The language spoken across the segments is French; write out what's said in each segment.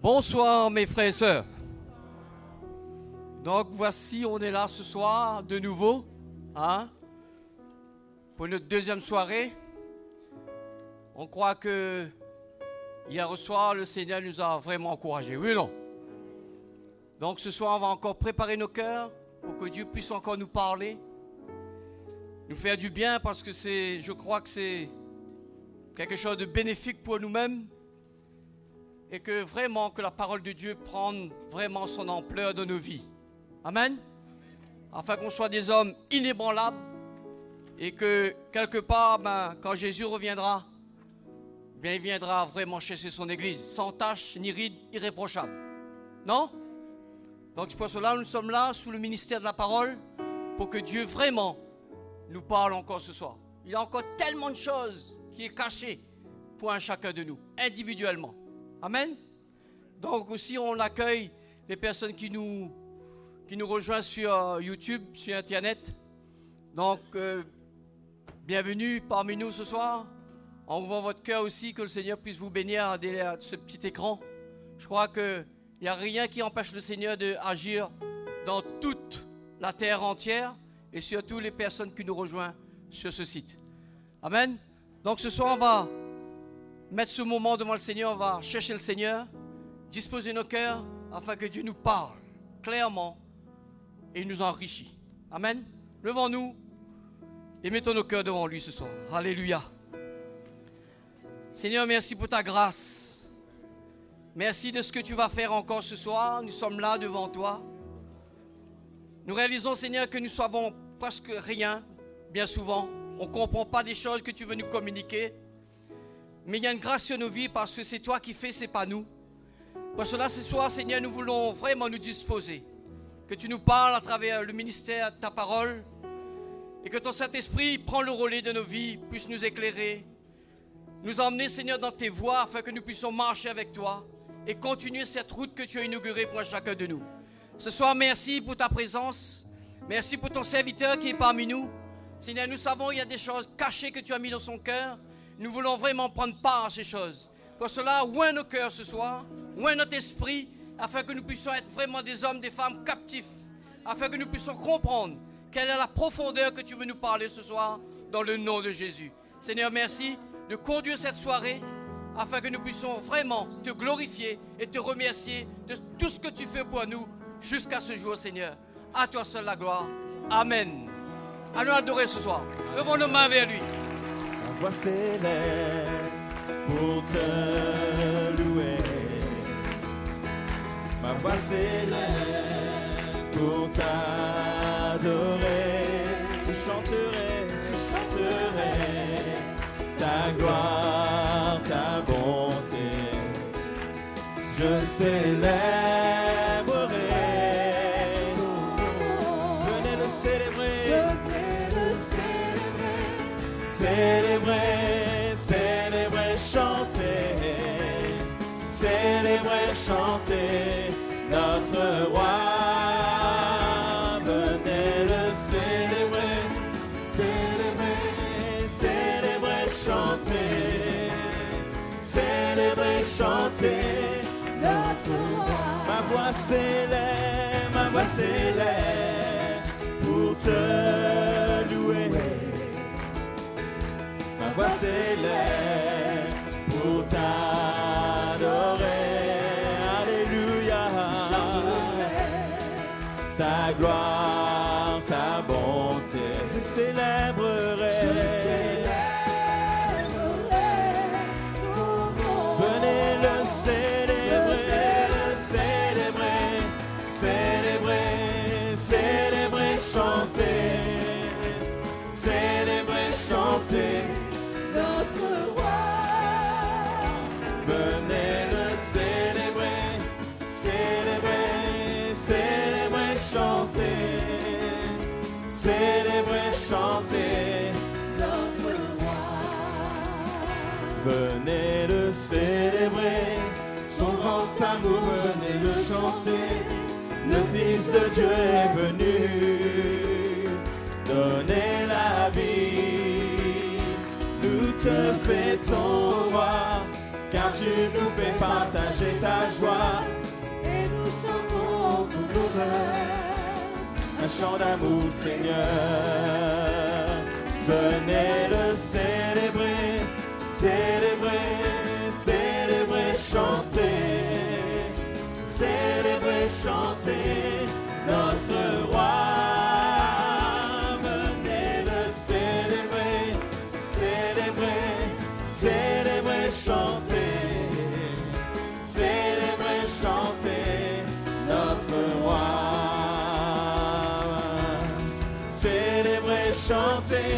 Bonsoir mes frères et sœurs. Donc voici, on est là ce soir de nouveau, hein, pour notre deuxième soirée. On croit que hier soir, le Seigneur nous a vraiment encouragés, oui ou non? Donc ce soir, on va encore préparer nos cœurs pour que Dieu puisse encore nous parler, nous faire du bien, parce que je crois que c'est quelque chose de bénéfique pour nous-mêmes, et que vraiment que la parole de Dieu prenne vraiment son ampleur dans nos vies. Amen. Afin qu'on soit des hommes inébranlables et que quelque part, quand Jésus reviendra, il viendra vraiment chercher son église sans tache ni ride, irréprochable. Non? Donc c'est pour cela nous sommes là sous le ministère de la parole pour que Dieu vraiment nous parle encore ce soir. Il y a encore tellement de choses qui est cachées pour un chacun de nous, individuellement. Amen. Donc aussi on accueille les personnes qui nous rejoignent sur YouTube, sur Internet. Donc bienvenue parmi nous ce soir. En ouvrant votre cœur aussi, que le Seigneur puisse vous bénir derrière ce petit écran. Je crois qu'il n'y a rien qui empêche le Seigneur d'agir dans toute la terre entière et surtout les personnes qui nous rejoignent sur ce site. Amen. Donc ce soir on va mettre ce moment devant le Seigneur, on va chercher le Seigneur, disposer nos cœurs afin que Dieu nous parle clairement et nous enrichit. Amen. Levons-nous et mettons nos cœurs devant lui ce soir. Alléluia. Seigneur, merci pour ta grâce. Merci de ce que tu vas faire encore ce soir. Nous sommes là devant toi. Nous réalisons, Seigneur, que nous savons presque rien, bien souvent. On ne comprend pas des choses que tu veux nous communiquer. Mais il y a une grâce sur nos vies parce que c'est toi qui fais, ce n'est pas nous. Pour cela, ce soir, Seigneur, nous voulons vraiment nous disposer. Que tu nous parles à travers le ministère de ta parole. Et que ton Saint-Esprit prend le relais de nos vies, puisse nous éclairer. Nous emmener, Seigneur, dans tes voies afin que nous puissions marcher avec toi. Et continuer cette route que tu as inaugurée pour chacun de nous. Ce soir, merci pour ta présence. Merci pour ton serviteur qui est parmi nous. Seigneur, nous savons qu'il y a des choses cachées que tu as mis dans son cœur. Nous voulons vraiment prendre part à ces choses. Pour cela, ouvre nos cœurs ce soir, ouvre notre esprit, afin que nous puissions être vraiment des hommes, des femmes captifs, afin que nous puissions comprendre quelle est la profondeur que tu veux nous parler ce soir, dans le nom de Jésus. Seigneur, merci de conduire cette soirée, afin que nous puissions vraiment te glorifier et te remercier de tout ce que tu fais pour nous jusqu'à ce jour, Seigneur. À toi seul la gloire. Amen. Allons adorer ce soir. Levons nos mains vers lui. Ma voix s'élève pour te louer. Ma voix s'élève pour t'adorer. Je chanterai ta gloire, ta bonté. Je célébrerai. Venez le célébrer. Célébrer, chanter notre roi. Venez le célébrer, chanter notre roi. Ma voix s'élève pour te louer. Ma voix s'élève pour t'adorer. Alléluia. Ta gloire, ta bonté. Je célébrerai. Ton nom. Venez le célébrer, chanter notre roi. Venez le chanter notre roi. Venez le célébrer, son grand amour, venez le chanter. Le Fils de Dieu est venu donner la vie. Nous te fêtons, roi, car tu nous fais partager ta joie. chantons ton honneur. Un chant d'amour, Seigneur. Venez le célébrer, célébrer, célébrer, chanter. Célébrer, chanter notre roi. Venez le célébrer, célébrer, célébrer, chanter. Célébrer, chanter notre roi. Célébrer, chanter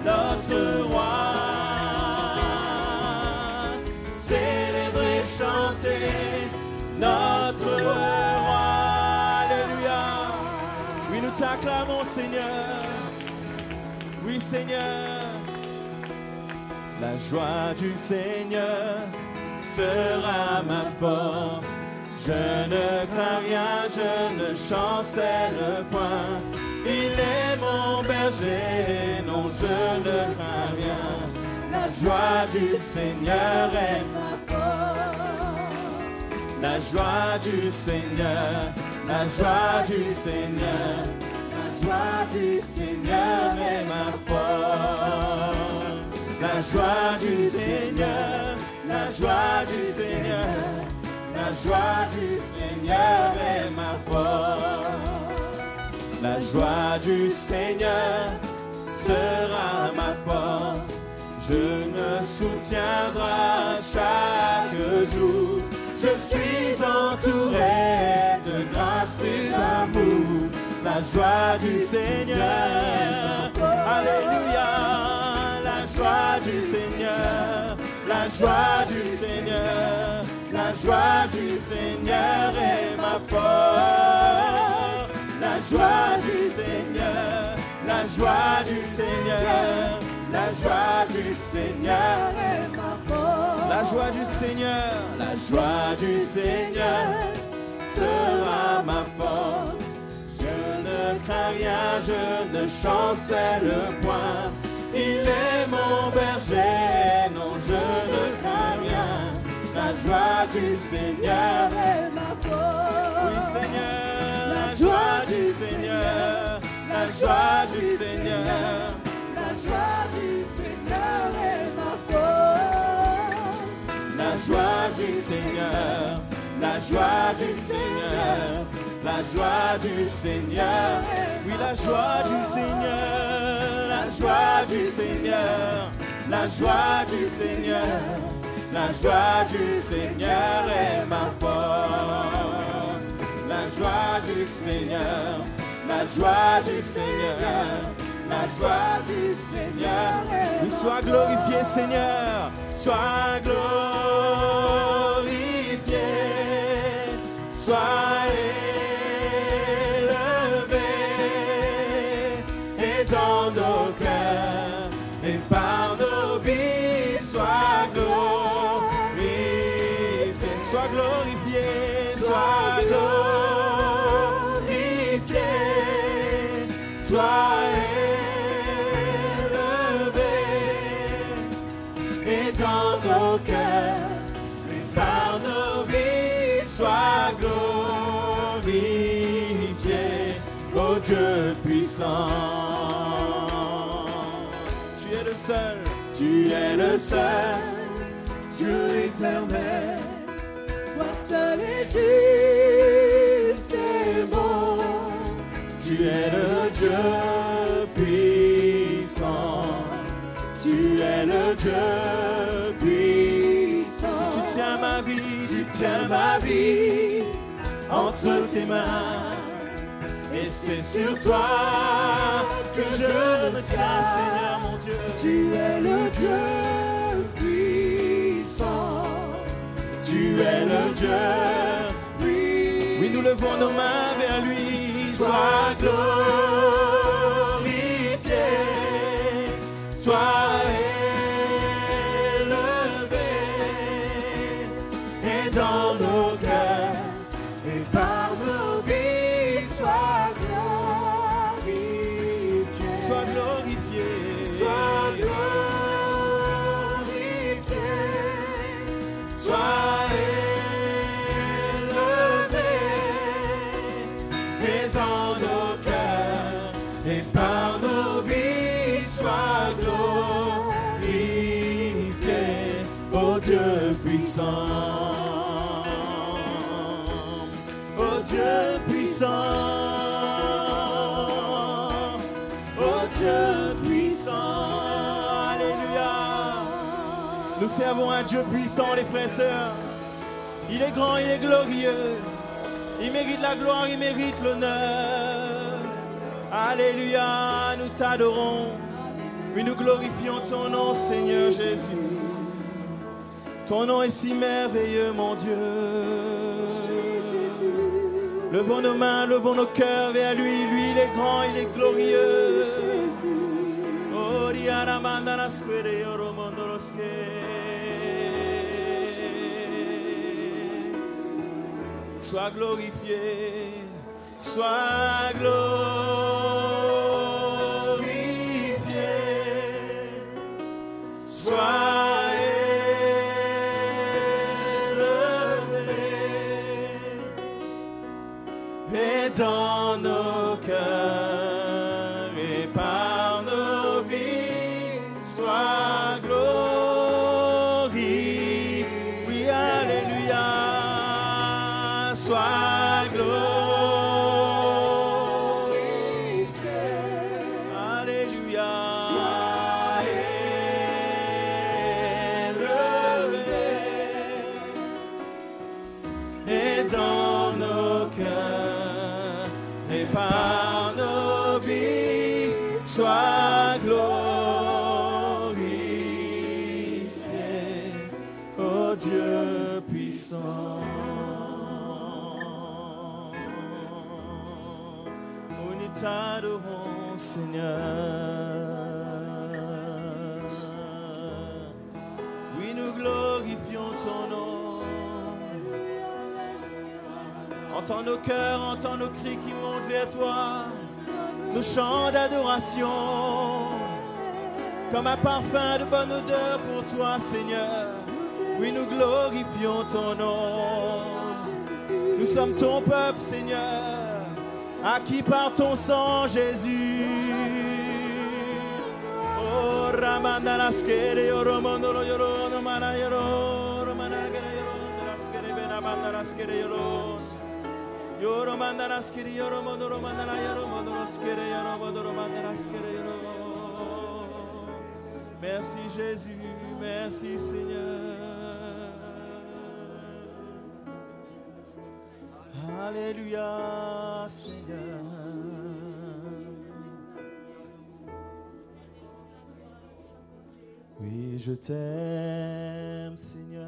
notre roi. Célébrer, chanter notre roi. Alléluia. Oui, nous t'acclamons, Seigneur. Oui, Seigneur. La joie du Seigneur sera ma force. Je ne crains rien, je ne chancelle point. Il est mon berger, non, je ne crains rien. La joie du Seigneur est ma force. La joie du Seigneur, la joie du Seigneur, la joie du Seigneur est ma force. La joie du Seigneur, la joie du Seigneur, la joie du Seigneur est ma force. La joie du Seigneur sera ma force. Je me soutiendrai chaque jour. Je suis entouré de grâce et d'amour. La joie du Seigneur, alléluia. La joie du Seigneur, la joie du Seigneur, la joie du Seigneur est ma force. La joie du Seigneur, la joie du Seigneur, la joie du Seigneur est ma force. La joie du Seigneur, la joie du Seigneur sera ma force. Je ne crains rien, je ne chancelle point. Il est mon berger, non, je ne crains rien. La joie du Seigneur est ma force. Oui, Seigneur, la joie du Seigneur, la joie du Seigneur, la joie du Seigneur est ma force. La joie du Seigneur, la joie du Seigneur, la joie du Seigneur. Oui, la joie du Seigneur, la joie du Seigneur, la joie du Seigneur, la joie du Seigneur est ma force. La joie du Seigneur, la joie du Seigneur, la joie du Seigneur est ma force. Oui, sois glorifié, Seigneur, sois glorifié, sois élevé, et dans nos cœurs et par nos vies, sois glorifié, sois glorifié, sois glorifié, sois élevé, et dans nos cœurs et par nos vies, sois glorifié, ô Dieu puissant. Tu es le seul, tu es le seul, Dieu éternel, toi seul est juste et bon. Tu es le Dieu puissant, tu es le Dieu puissant. Tu tiens ma vie, tu tiens ma vie entre tes mains, et c'est sur toi que je me tiens, Seigneur mon Dieu. Tu es le Dieu puissant, tu es le Dieu puissant. Oui, nous levons nos mains vers lui. Sois glorifié, sois élevé, et dans nos cœurs et par nos vies, sois glorifié, sois glorifié, sois glorifié, sois élevé, Dieu puissant, oh Dieu puissant, alléluia. Nous servons un Dieu puissant, les frères et sœurs. Il est grand, il est glorieux. Il mérite la gloire, il mérite l'honneur. Alléluia, nous t'adorons. Oui, nous glorifions ton nom, Seigneur Jésus. Ton nom est si merveilleux, mon Dieu. Levons nos mains, levons nos cœurs vers lui. Lui, il est grand, il est glorieux. Oh, sois glorifié, sois glorifié, sois élevé, et dans nos cœurs et par nos vies, sois glorifié. Oui, alléluia. Sois glorifié, alléluia, sois élevé, et dans nos cœurs et par nos vies, sois glorifié, oh Dieu puissant. T'adorons, Seigneur. Oui, nous glorifions ton nom. Entends nos cœurs, entends nos cris qui montent vers toi. Nos chants d'adoration, comme un parfum de bonne odeur pour toi, Seigneur. Oui, nous glorifions ton nom. Nous sommes ton peuple, Seigneur, acquis par ton sang, Jésus. Oh, Ramandaraskere, Yoromondoro, Yoro, Manayoro, Romanagara, Yorondraskere, Benabandaraskere, Yoros. Yoromandaraskere, Yoromondoro, Mandara, Yoromondoroskere, Yoromondoro, Mandaraskere, Yoro. Merci, Jésus, merci, Seigneur. Alléluia, Seigneur. Oui, je t'aime, Seigneur,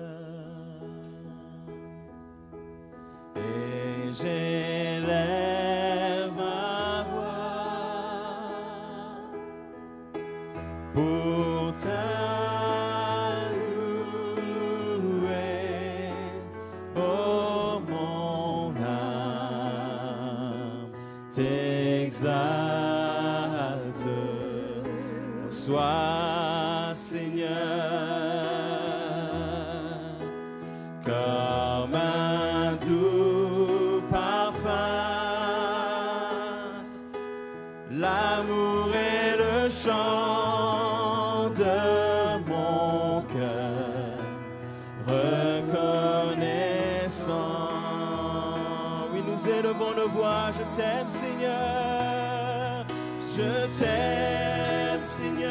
et j'élève ma voix pour t'allouer, oh mon âme t'exalte. Sois, Seigneur, comme un doux parfum, l'amour est le chant de mon cœur, reconnaissant. Oui, nous élevons nos voix, je t'aime, Seigneur, je t'aime, Seigneur.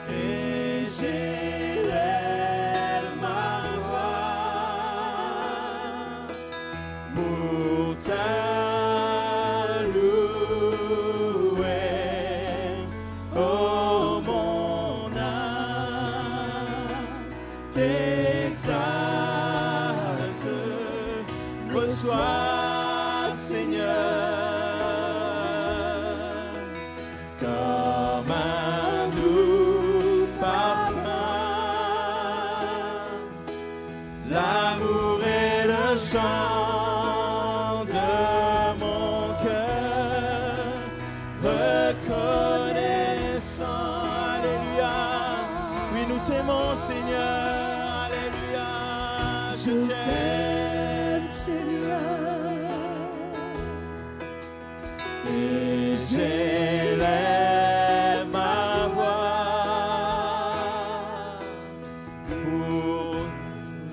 Et j'élève ma voix pour t'allouer, oh mon âme t'exalte. Reçois, Seigneur, comme un doux parfum, l'amour est le chant de mon cœur, reconnaissant. Alléluia, oui, nous t'aimons, Seigneur. Alléluia, je t'aime, Seigneur, et j'élève ma voix pour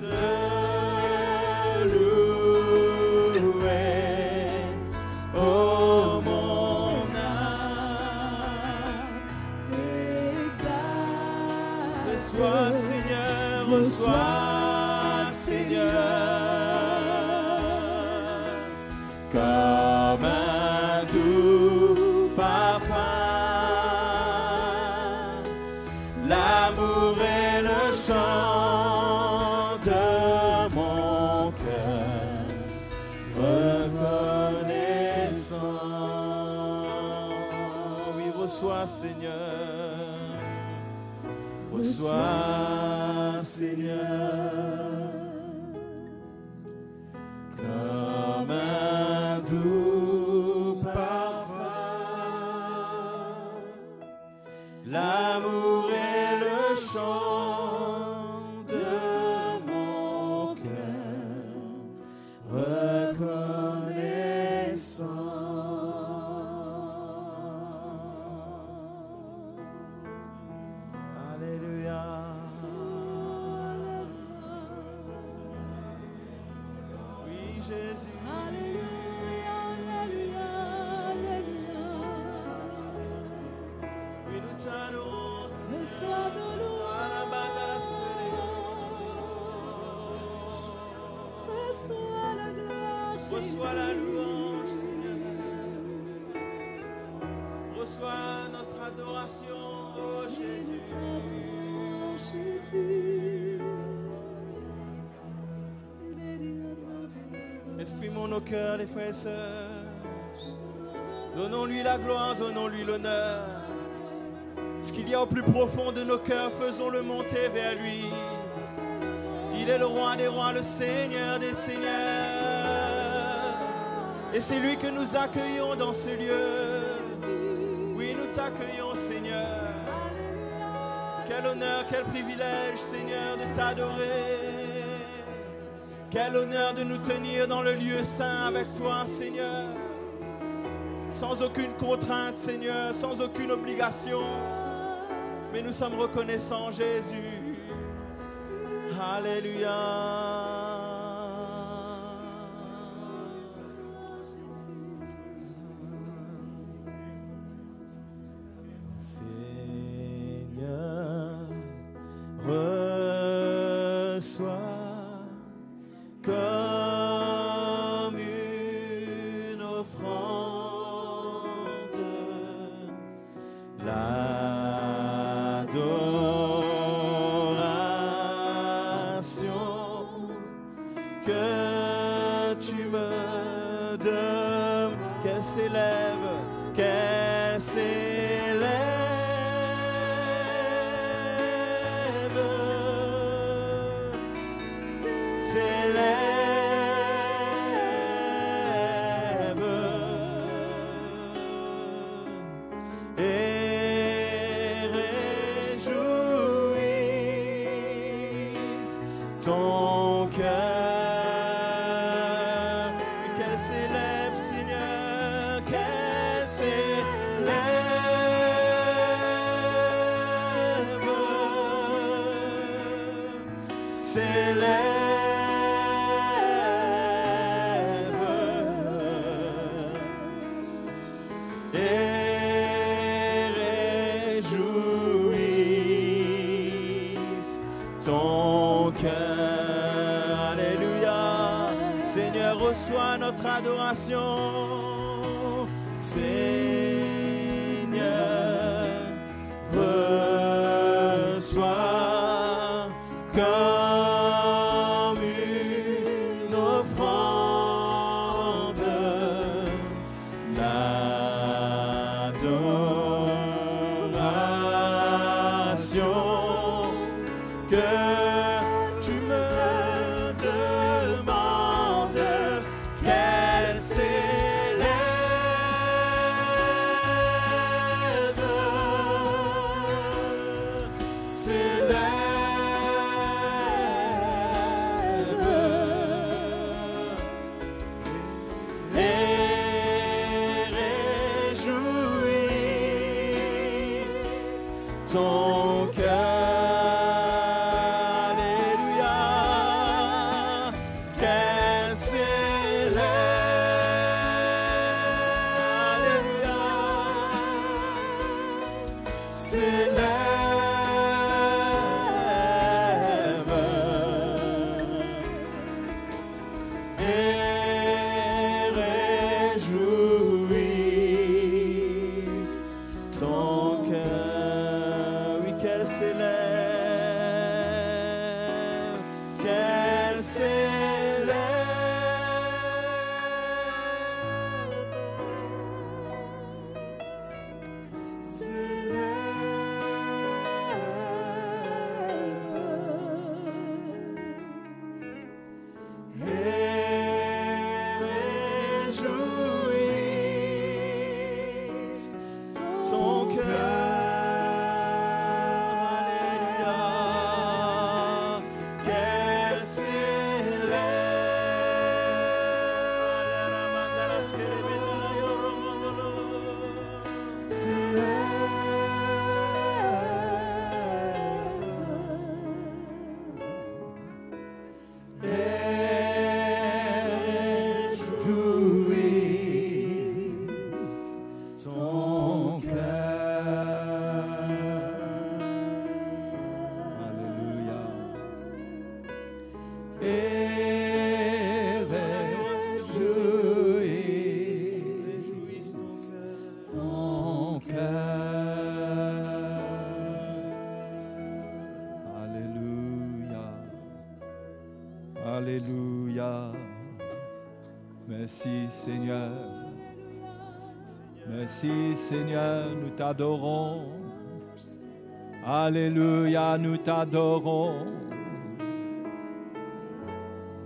te Reçois, Seigneur, comme un doux parfum, l'amour est le chant de mon cœur, reconnaissant. Oui, reçois, Seigneur, reçois, Seigneur, comme un doux parfum, l'amour est le chant de mon cœur, reconnaissant. Alléluia. Oui, Jésus. Oui, nous t'adorons. Reçois nos louanges, reçois la gloire, Reçois la louange, Seigneur. Reçois notre adoration, oh Jésus. Jésus. Exprimons nos cœurs, les frères et sœurs. Donnons-lui la gloire, donnons-lui l'honneur. Ce qu'il y a au plus profond de nos cœurs, faisons-le monter vers lui. Il est le roi des rois, le Seigneur des seigneurs. Et c'est lui que nous accueillons dans ce lieu. Oui, nous t'accueillons, Seigneur. Quel honneur, quel privilège, Seigneur, de t'adorer. Quel honneur de nous tenir dans le lieu saint avec toi, Seigneur. Sans aucune contrainte, Seigneur, sans aucune obligation. Mais nous sommes reconnaissants, Jésus. Alléluia. Seigneur, reçois comme une offrande l'adoration que tu me donnes, qu'elle s'élève, qu'elle s'élève. Et réjouisse ton cœur, qu'elle s'élève, Seigneur, qu'elle s'élève. Ton cœur, alléluia. Seigneur, reçois notre adoration. Seigneur, reçois comme une offrande l'adoration que tu me demandes, qu'elle s'élève. qu'elle s'élève. Alléluia. Merci Seigneur. Merci Seigneur, nous t'adorons. Alléluia, nous t'adorons.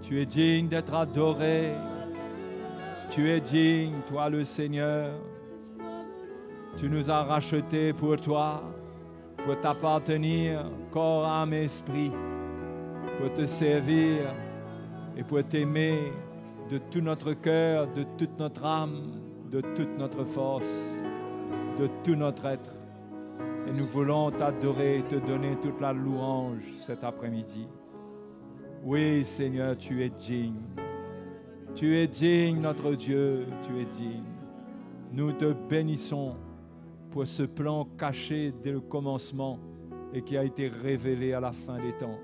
Tu es digne d'être adoré. Tu es digne, toi le Seigneur. Tu nous as rachetés pour toi, pour t'appartenir, corps, âme, esprit, pour te servir et pour t'aimer de tout notre cœur, de toute notre âme, de toute notre force, de tout notre être. Et nous voulons t'adorer et te donner toute la louange cet après-midi. Oui, Seigneur, tu es digne. Tu es digne, notre Dieu, tu es digne. Nous te bénissons pour ce plan caché dès le commencement et qui a été révélé à la fin des temps.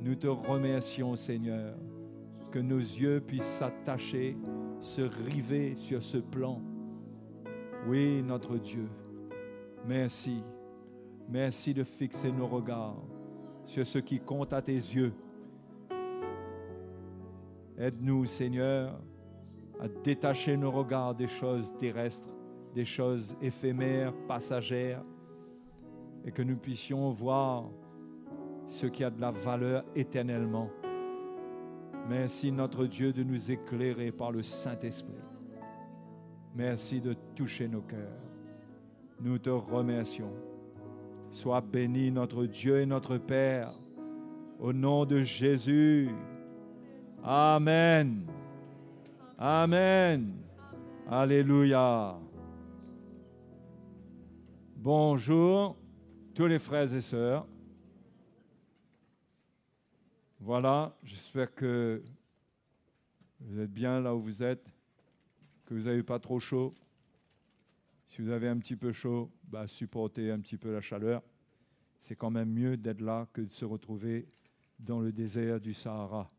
Nous te remercions, Seigneur, que nos yeux puissent s'attacher, se river sur ce plan. Oui, notre Dieu, merci. Merci de fixer nos regards sur ce qui compte à tes yeux. Aide-nous, Seigneur, à détacher nos regards des choses terrestres, des choses éphémères, passagères, et que nous puissions voir ce qui a de la valeur éternellement. Merci, notre Dieu, de nous éclairer par le Saint-Esprit. Merci de toucher nos cœurs. Nous te remercions. Sois béni, notre Dieu et notre Père, au nom de Jésus. Amen. Amen. Alléluia. Bonjour, tous les frères et sœurs. Voilà, j'espère que vous êtes bien là où vous êtes, que vous n'avez pas trop chaud. Si vous avez un petit peu chaud, supportez un petit peu la chaleur. C'est quand même mieux d'être là que de se retrouver dans le désert du Sahara.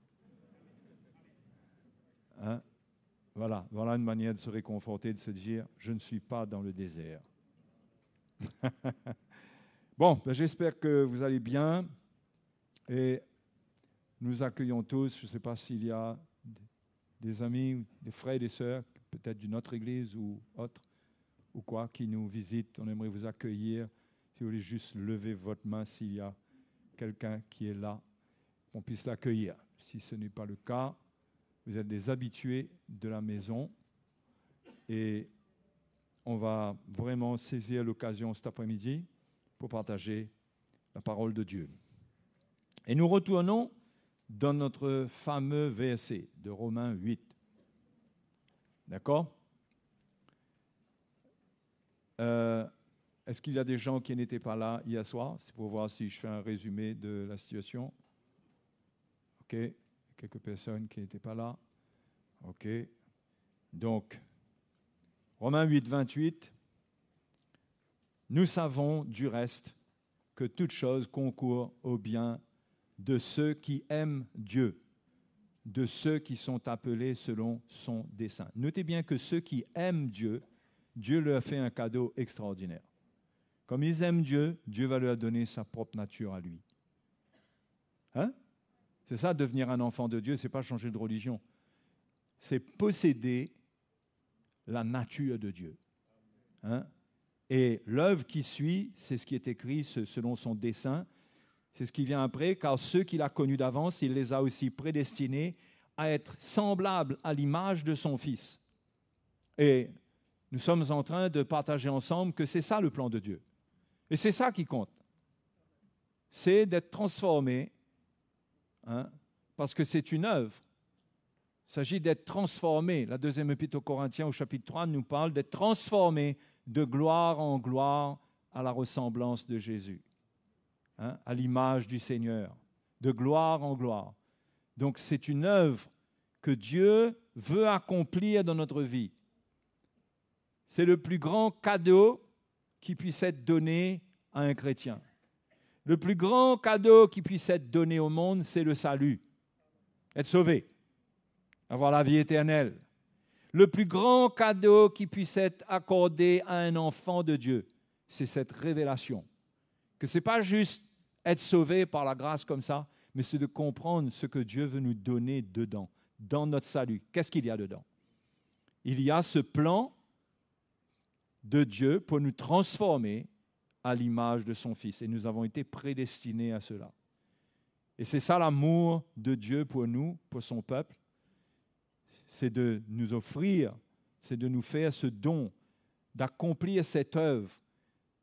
Hein? Voilà une manière de se réconforter, de se dire « je ne suis pas dans le désert ». Bon, j'espère que vous allez bien et nous accueillons tous. Je ne sais pas s'il y a des amis, des frères et des sœurs, peut-être d'une autre église ou autre, ou quoi, qui nous visitent. On aimerait vous accueillir. Si vous voulez juste lever votre main s'il y a quelqu'un qui est là, qu'on puisse l'accueillir. Si ce n'est pas le cas, vous êtes des habitués de la maison et on va vraiment saisir l'occasion cet après-midi pour partager la parole de Dieu. Et nous retournons dans notre fameux verset de Romains 8. D'accord ? Est-ce qu'il y a des gens qui n'étaient pas là hier soir ? C'est pour voir si je fais un résumé de la situation. OK. Quelques personnes qui n'étaient pas là. OK. Donc, Romains 8, 28. Nous savons du reste que toute chose concourt au bien de ceux qui aiment Dieu, de ceux qui sont appelés selon son dessein. Notez bien que ceux qui aiment Dieu, Dieu leur fait un cadeau extraordinaire. Comme ils aiment Dieu, Dieu va leur donner sa propre nature à lui. Hein? C'est ça, devenir un enfant de Dieu, ce n'est pas changer de religion. C'est posséder la nature de Dieu. Hein? Et l'œuvre qui suit, c'est ce qui est écrit selon son dessein. C'est ce qui vient après, car ceux qu'il a connus d'avance, il les a aussi prédestinés à être semblables à l'image de son Fils. Et nous sommes en train de partager ensemble que c'est ça le plan de Dieu. Et c'est ça qui compte. C'est d'être transformé, hein, parce que c'est une œuvre. Il s'agit d'être transformé. La deuxième épître aux Corinthiens au chapitre 3 nous parle d'être transformé de gloire en gloire à la ressemblance de Jésus, hein, à l'image du Seigneur, de gloire en gloire. Donc c'est une œuvre que Dieu veut accomplir dans notre vie. C'est le plus grand cadeau qui puisse être donné à un chrétien. Le plus grand cadeau qui puisse être donné au monde, c'est le salut. Être sauvé, avoir la vie éternelle. Le plus grand cadeau qui puisse être accordé à un enfant de Dieu, c'est cette révélation. Que ce n'est pas juste être sauvé par la grâce comme ça, mais c'est de comprendre ce que Dieu veut nous donner dedans, dans notre salut. Qu'est-ce qu'il y a dedans? Il y a ce plan de Dieu pour nous transformer à l'image de son Fils. Et nous avons été prédestinés à cela. Et c'est ça l'amour de Dieu pour nous, pour son peuple. C'est de nous offrir, c'est de nous faire ce don, d'accomplir cette œuvre,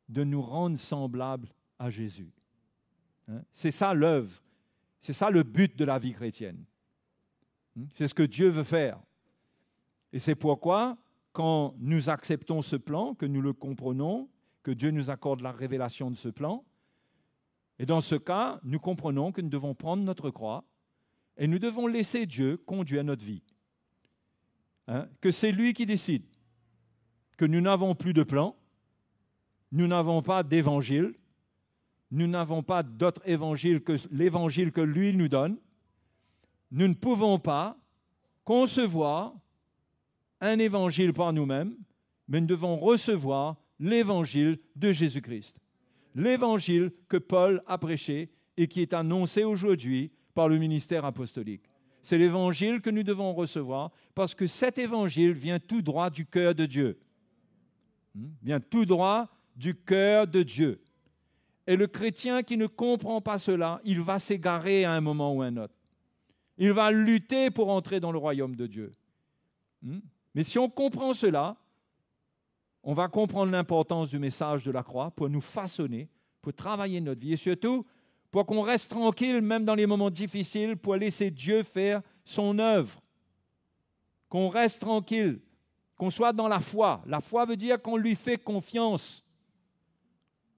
de nous rendre semblables à Jésus. Hein? C'est ça l'œuvre, c'est ça le but de la vie chrétienne. C'est ce que Dieu veut faire. Et c'est pourquoi, quand nous acceptons ce plan, que nous le comprenons, que Dieu nous accorde la révélation de ce plan, et dans ce cas, nous comprenons que nous devons prendre notre croix et nous devons laisser Dieu conduire notre vie. Hein? Que c'est lui qui décide, que nous n'avons plus de plan, nous n'avons pas d'évangile, nous n'avons pas d'autre évangile que l'évangile que lui nous donne. Nous ne pouvons pas concevoir un évangile par nous-mêmes, mais nous devons recevoir l'évangile de Jésus-Christ. L'évangile que Paul a prêché et qui est annoncé aujourd'hui par le ministère apostolique. C'est l'évangile que nous devons recevoir parce que cet évangile vient tout droit du cœur de Dieu. Vient tout droit du cœur de Dieu. Et le chrétien qui ne comprend pas cela, il va s'égarer à un moment ou à un autre. Il va lutter pour entrer dans le royaume de Dieu. Mais si on comprend cela, on va comprendre l'importance du message de la croix pour nous façonner, pour travailler notre vie et surtout pour qu'on reste tranquille même dans les moments difficiles, pour laisser Dieu faire son œuvre. Qu'on reste tranquille, qu'on soit dans la foi. La foi veut dire qu'on lui fait confiance.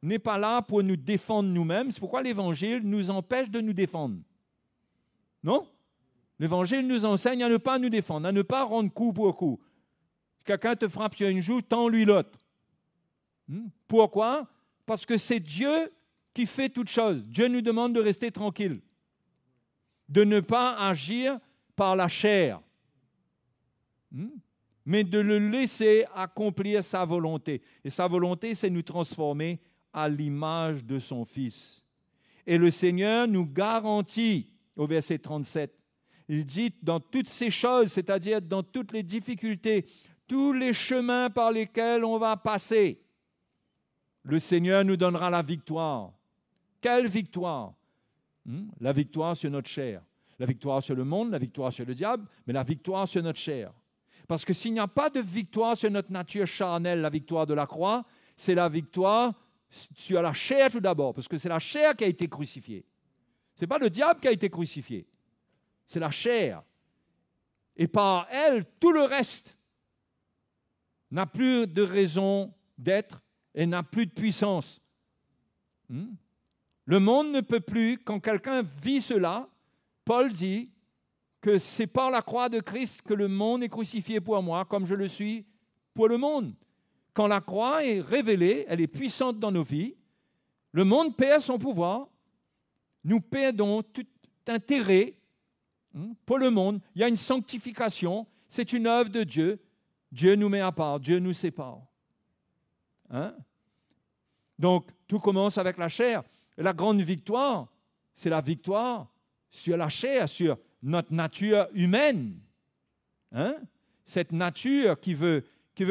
On n'est pas là pour nous défendre nous-mêmes. C'est pourquoi l'Évangile nous empêche de nous défendre. Non? L'Évangile nous enseigne à ne pas nous défendre, à ne pas rendre coup pour coup. Quelqu'un te frappe sur une joue, tends-lui l'autre. Pourquoi? Parce que c'est Dieu qui fait toutes choses. Dieu nous demande de rester tranquille, de ne pas agir par la chair, mais de le laisser accomplir sa volonté. Et sa volonté, c'est nous transformer à l'image de son Fils. Et le Seigneur nous garantit, au verset 37, il dit, dans toutes ces choses, c'est-à-dire dans toutes les difficultés, tous les chemins par lesquels on va passer, le Seigneur nous donnera la victoire. Quelle victoire? La victoire sur notre chair. La victoire sur le monde, la victoire sur le diable, mais la victoire sur notre chair. Parce que s'il n'y a pas de victoire sur notre nature charnelle, la victoire de la croix, c'est la victoire sur la chair tout d'abord, parce que c'est la chair qui a été crucifiée. Ce n'est pas le diable qui a été crucifié, c'est la chair. Et par elle, tout le reste n'a plus de raison d'être et n'a plus de puissance. Le monde ne peut plus, quand quelqu'un vit cela, Paul dit que c'est par la croix de Christ que le monde est crucifié pour moi, comme je le suis pour le monde. Quand la croix est révélée, elle est puissante dans nos vies, le monde perd son pouvoir, nous perdons tout intérêt pour le monde. Il y a une sanctification, c'est une œuvre de Dieu. Dieu nous met à part, Dieu nous sépare. Donc, tout commence avec la chair. Et la grande victoire, c'est la victoire sur la chair, sur notre nature humaine. Hein? Cette nature qui veut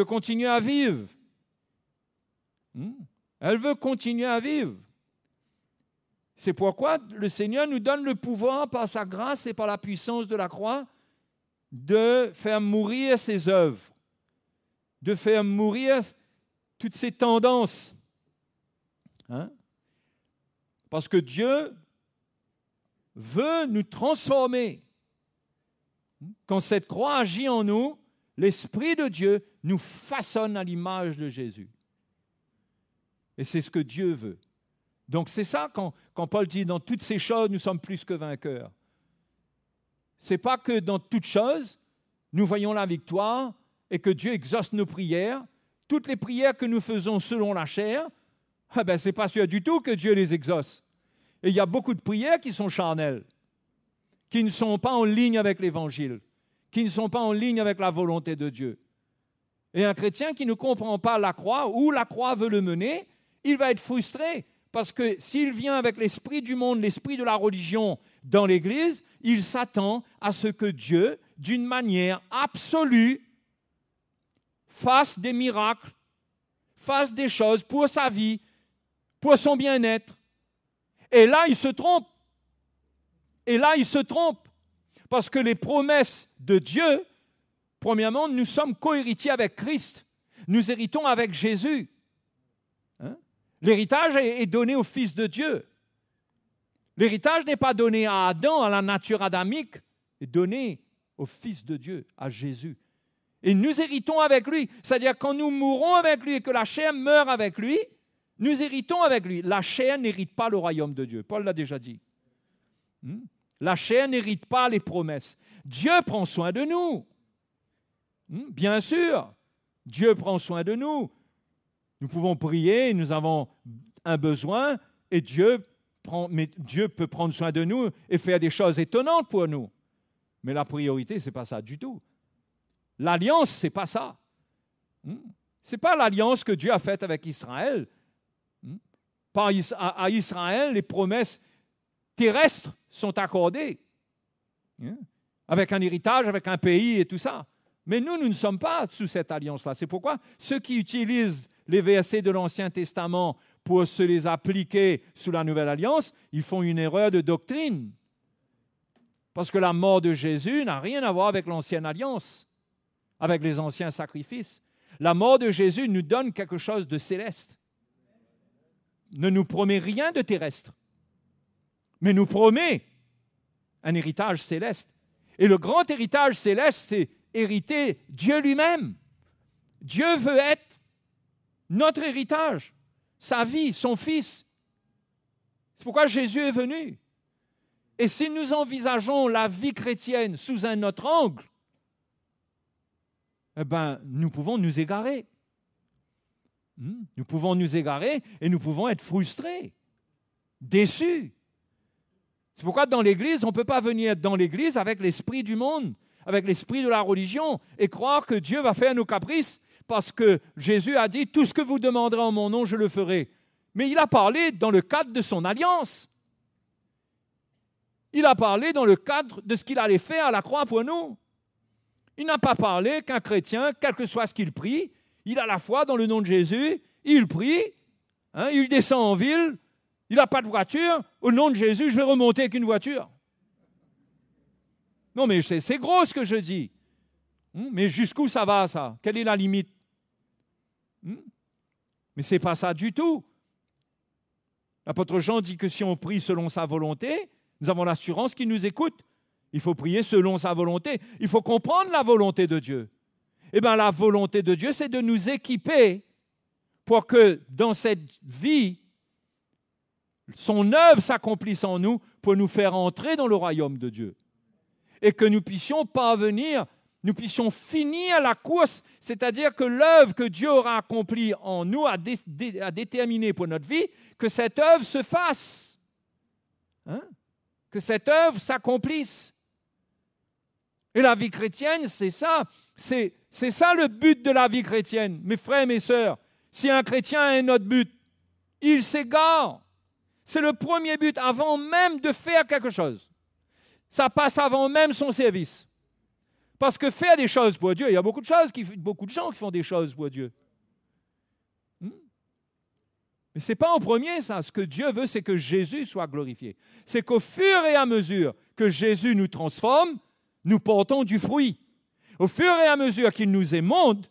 continuer à vivre. Elle veut continuer à vivre. C'est pourquoi le Seigneur nous donne le pouvoir par sa grâce et par la puissance de la croix de faire mourir ses œuvres, de faire mourir toutes ces tendances. Hein? Parce que Dieu veut nous transformer. Quand cette croix agit en nous, l'Esprit de Dieu nous façonne à l'image de Jésus. Et c'est ce que Dieu veut. Donc c'est ça quand Paul dit « dans toutes ces choses, nous sommes plus que vainqueurs ». Ce n'est pas que dans toutes choses, nous voyons la victoire et que Dieu exauce nos prières. Toutes les prières que nous faisons selon la chair, ce n'est pas sûr du tout que Dieu les exauce. Et il y a beaucoup de prières qui sont charnelles, qui ne sont pas en ligne avec l'Évangile, qui ne sont pas en ligne avec la volonté de Dieu. Et un chrétien qui ne comprend pas la croix, où la croix veut le mener, il va être frustré. Parce que s'il vient avec l'esprit du monde, l'esprit de la religion dans l'Église, il s'attend à ce que Dieu, d'une manière absolue, fasse des miracles, fasse des choses pour sa vie, pour son bien-être. Et là, il se trompe. Parce que les promesses de Dieu, premièrement, nous sommes co-héritiers avec Christ. Nous héritons avec Jésus. L'héritage est donné au Fils de Dieu. L'héritage n'est pas donné à Adam, à la nature adamique, est donné au Fils de Dieu, à Jésus. Et nous héritons avec lui. C'est-à-dire quand nous mourons avec lui et que la chair meurt avec lui, nous héritons avec lui. La chair n'hérite pas le royaume de Dieu. Paul l'a déjà dit. La chair n'hérite pas les promesses. Dieu prend soin de nous. Bien sûr, Dieu prend soin de nous. Nous pouvons prier, nous avons un besoin et Dieu peut prendre soin de nous et faire des choses étonnantes pour nous. Mais la priorité, ce n'est pas ça du tout. L'alliance, ce n'est pas ça. Ce n'est pas l'alliance que Dieu a faite avec Israël. À Israël, les promesses terrestres sont accordées. Avec un héritage, avec un pays et tout ça. Mais nous ne sommes pas sous cette alliance-là. C'est pourquoi ceux qui utilisent les versets de l'Ancien Testament pour se les appliquer sous la Nouvelle Alliance, ils font une erreur de doctrine. Parce que la mort de Jésus n'a rien à voir avec l'Ancienne Alliance, avec les anciens sacrifices. La mort de Jésus nous donne quelque chose de céleste. Ne nous promet rien de terrestre, mais nous promet un héritage céleste. Et le grand héritage céleste, c'est hériter Dieu lui-même. Dieu veut être notre héritage, sa vie, son Fils. C'est pourquoi Jésus est venu. Et si nous envisageons la vie chrétienne sous un autre angle, nous pouvons nous égarer. Nous pouvons nous égarer et nous pouvons être frustrés, déçus. C'est pourquoi dans l'Église, on ne peut pas venir dans l'Église avec l'esprit du monde, avec l'esprit de la religion et croire que Dieu va faire nos caprices. Parce que Jésus a dit « Tout ce que vous demanderez en mon nom, je le ferai ». Mais il a parlé dans le cadre de son alliance. Il a parlé dans le cadre de ce qu'il allait faire à la croix pour nous. Il n'a pas parlé qu'un chrétien, quel que soit ce qu'il prie, il a la foi dans le nom de Jésus, il prie, il descend en ville, il n'a pas de voiture, au nom de Jésus, je vais remonter avec une voiture. Non, mais c'est gros ce que je dis. Mais jusqu'où ça va, ça? Quelle est la limite? Mais ce n'est pas ça du tout. L'apôtre Jean dit que si on prie selon sa volonté, nous avons l'assurance qu'il nous écoute. Il faut prier selon sa volonté. Il faut comprendre la volonté de Dieu. Eh bien, la volonté de Dieu, c'est de nous équiper pour que dans cette vie, son œuvre s'accomplisse en nous pour nous faire entrer dans le royaume de Dieu. Et que nous puissions parvenir, nous puissions finir la course, c'est-à-dire que l'œuvre que Dieu aura accomplie en nous, a déterminé pour notre vie, que cette œuvre se fasse. Que cette œuvre s'accomplisse. Et la vie chrétienne, c'est ça. C'est ça le but de la vie chrétienne. Mes frères et mes sœurs, si un chrétien a un autre but, il s'égare. C'est le premier but avant même de faire quelque chose. Ça passe avant même son service. Parce que faire des choses pour Dieu, il y a beaucoup de gens qui font des choses pour Dieu. Mais ce n'est pas en premier ça. Ce que Dieu veut, c'est que Jésus soit glorifié. C'est qu'au fur et à mesure que Jésus nous transforme, nous portons du fruit. Au fur et à mesure qu'il nous émonde,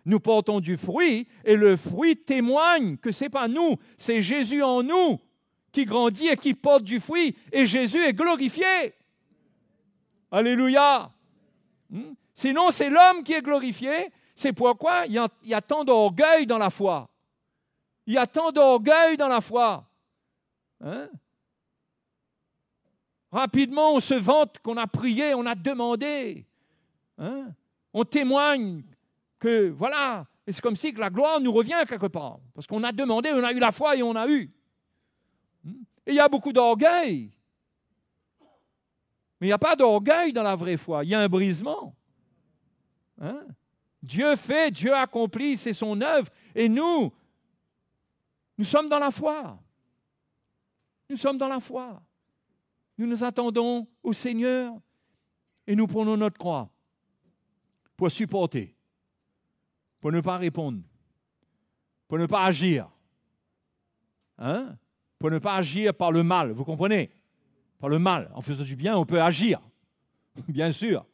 nous portons du fruit et le fruit témoigne que ce n'est pas nous, c'est Jésus en nous qui grandit et qui porte du fruit et Jésus est glorifié. Alléluia. Sinon, c'est l'homme qui est glorifié. C'est pourquoi il y a tant d'orgueil dans la foi. Il y a tant d'orgueil dans la foi. Rapidement, on se vante qu'on a prié, on a demandé. On témoigne que, voilà, et c'est comme si que la gloire nous revient quelque part. Parce qu'on a demandé, on a eu la foi et on a eu. Et il y a beaucoup d'orgueil. Mais il n'y a pas d'orgueil dans la vraie foi. Il y a un brisement. Dieu fait, Dieu accomplit, c'est son œuvre. Et nous sommes dans la foi. Nous sommes dans la foi. Nous nous attendons au Seigneur et nous prenons notre croix pour supporter, pour ne pas répondre, pour ne pas agir. Pour ne pas agir par le mal, vous comprenez? Par le mal. En faisant du bien, on peut agir, bien sûr.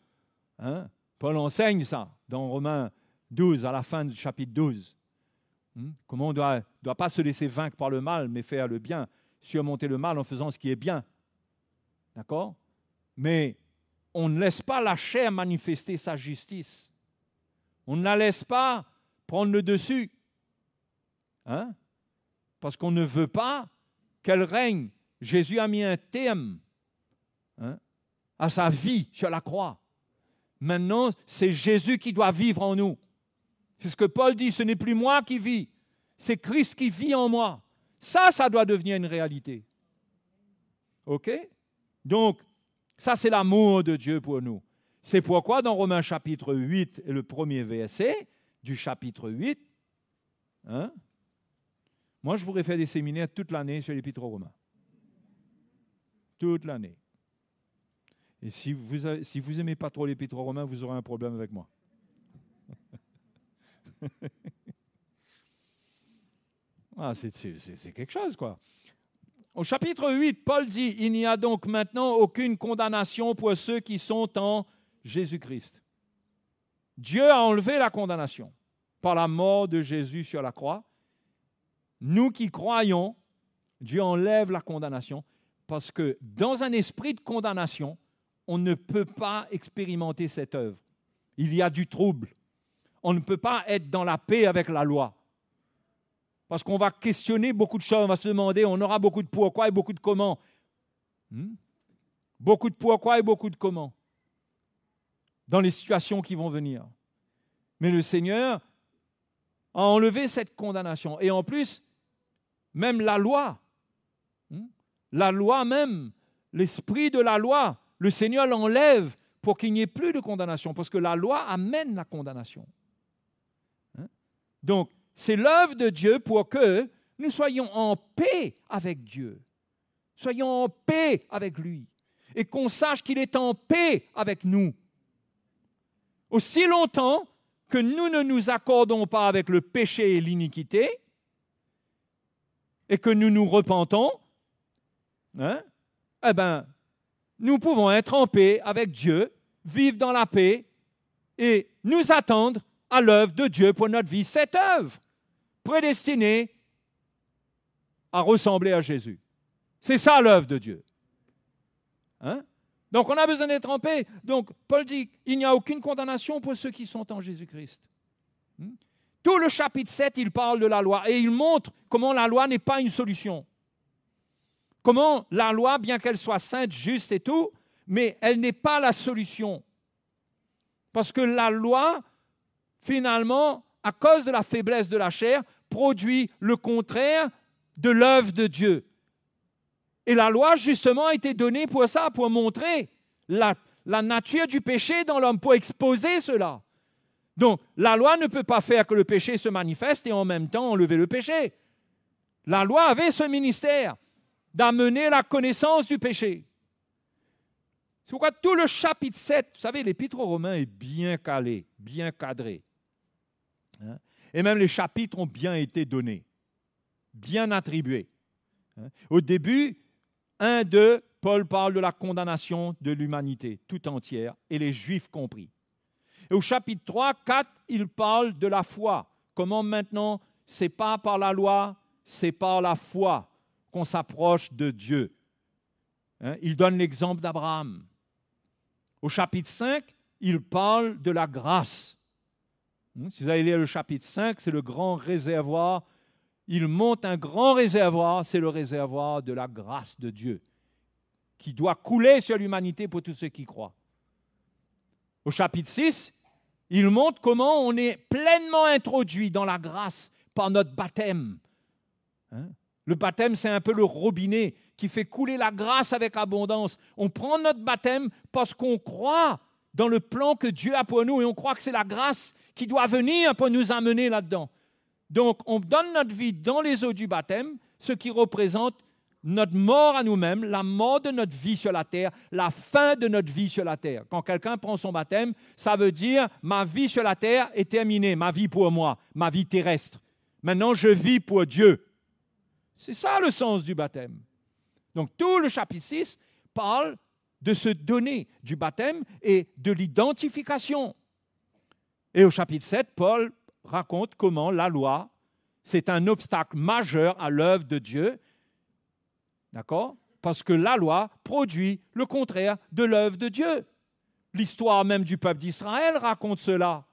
Paul enseigne ça dans Romains 12, à la fin du chapitre 12. Comment on ne doit pas se laisser vaincre par le mal, mais faire le bien, surmonter le mal en faisant ce qui est bien. D'accord? Mais on ne laisse pas la chair manifester sa justice. On ne la laisse pas prendre le dessus. Parce qu'on ne veut pas qu'elle règne. Jésus a mis un terme à sa vie sur la croix. Maintenant, c'est Jésus qui doit vivre en nous. C'est ce que Paul dit, ce n'est plus moi qui vis, c'est Christ qui vit en moi. Ça doit devenir une réalité. OK? Donc, ça, c'est l'amour de Dieu pour nous. C'est pourquoi dans Romains chapitre 8 et le premier verset du chapitre 8, moi, je pourrais faire des séminaires toute l'année sur l'Épître aux Romains. Toute l'année. Et si vous n'aimez pas trop l'Épître aux Romains, vous aurez un problème avec moi. C'est quelque chose, quoi. Au chapitre 8, Paul dit « Il n'y a donc maintenant aucune condamnation pour ceux qui sont en Jésus-Christ. » Dieu a enlevé la condamnation par la mort de Jésus sur la croix. Nous qui croyons, Dieu enlève la condamnation parce que dans un esprit de condamnation, on ne peut pas expérimenter cette œuvre. Il y a du trouble. On ne peut pas être dans la paix avec la loi. Parce qu'on va questionner beaucoup de choses, on va se demander, on aura beaucoup de pourquoi et beaucoup de comment. Beaucoup de pourquoi et beaucoup de comment. Dans les situations qui vont venir. Mais le Seigneur a enlevé cette condamnation. Et en plus, même la loi même, l'esprit de la loi, le Seigneur l'enlève pour qu'il n'y ait plus de condamnation, parce que la loi amène la condamnation. Donc, c'est l'œuvre de Dieu pour que nous soyons en paix avec Dieu, soyons en paix avec lui, et qu'on sache qu'il est en paix avec nous. Aussi longtemps que nous ne nous accordons pas avec le péché et l'iniquité, et que nous nous repentons, nous pouvons être en paix avec Dieu, vivre dans la paix et nous attendre à l'œuvre de Dieu pour notre vie. Cette œuvre prédestinée à ressembler à Jésus. C'est ça l'œuvre de Dieu. Donc on a besoin d'être en paix. Donc Paul dit, il n'y a aucune condamnation pour ceux qui sont en Jésus-Christ. Tout le chapitre 7, il parle de la loi et il montre comment la loi n'est pas une solution. Comment la loi, bien qu'elle soit sainte, juste et tout, mais elle n'est pas la solution. Parce que la loi, finalement, à cause de la faiblesse de la chair, produit le contraire de l'œuvre de Dieu. Et la loi, justement, a été donnée pour ça, pour montrer la nature du péché dans l'homme, pour exposer cela. Donc, la loi ne peut pas faire que le péché se manifeste et en même temps enlever le péché. La loi avait ce ministère d'amener la connaissance du péché. C'est pourquoi tout le chapitre 7, vous savez, l'Épître aux Romains est bien calé, bien cadré. Hein? Et même les chapitres ont bien été donnés, bien attribués. Hein? Au début, 1, 2, Paul parle de la condamnation de l'humanité tout entière, et les Juifs compris. Et au chapitre 3, 4, il parle de la foi. Comment maintenant, c'est pas par la loi, c'est par la foi qu'on s'approche de Dieu. Hein? Il donne l'exemple d'Abraham. Au chapitre 5, il parle de la grâce. Si vous allez lire le chapitre 5, c'est le grand réservoir. Il monte un grand réservoir, c'est le réservoir de la grâce de Dieu, qui doit couler sur l'humanité pour tous ceux qui croient. Au chapitre 6, il montre comment on est pleinement introduit dans la grâce par notre baptême. Hein? Le baptême, c'est un peu le robinet qui fait couler la grâce avec abondance. On prend notre baptême parce qu'on croit dans le plan que Dieu a pour nous et on croit que c'est la grâce qui doit venir pour nous amener là-dedans. Donc, on donne notre vie dans les eaux du baptême, ce qui représente notre mort à nous-mêmes, la mort de notre vie sur la terre, la fin de notre vie sur la terre. Quand quelqu'un prend son baptême, ça veut dire ma vie sur la terre est terminée, ma vie pour moi, ma vie terrestre. Maintenant, je vis pour Dieu. C'est ça le sens du baptême. Donc, tout le chapitre 6 parle de se donner du baptême et de l'identification. Et au chapitre 7, Paul raconte comment la loi, c'est un obstacle majeur à l'œuvre de Dieu. D'accord ? Parce que la loi produit le contraire de l'œuvre de Dieu. L'histoire même du peuple d'Israël raconte cela.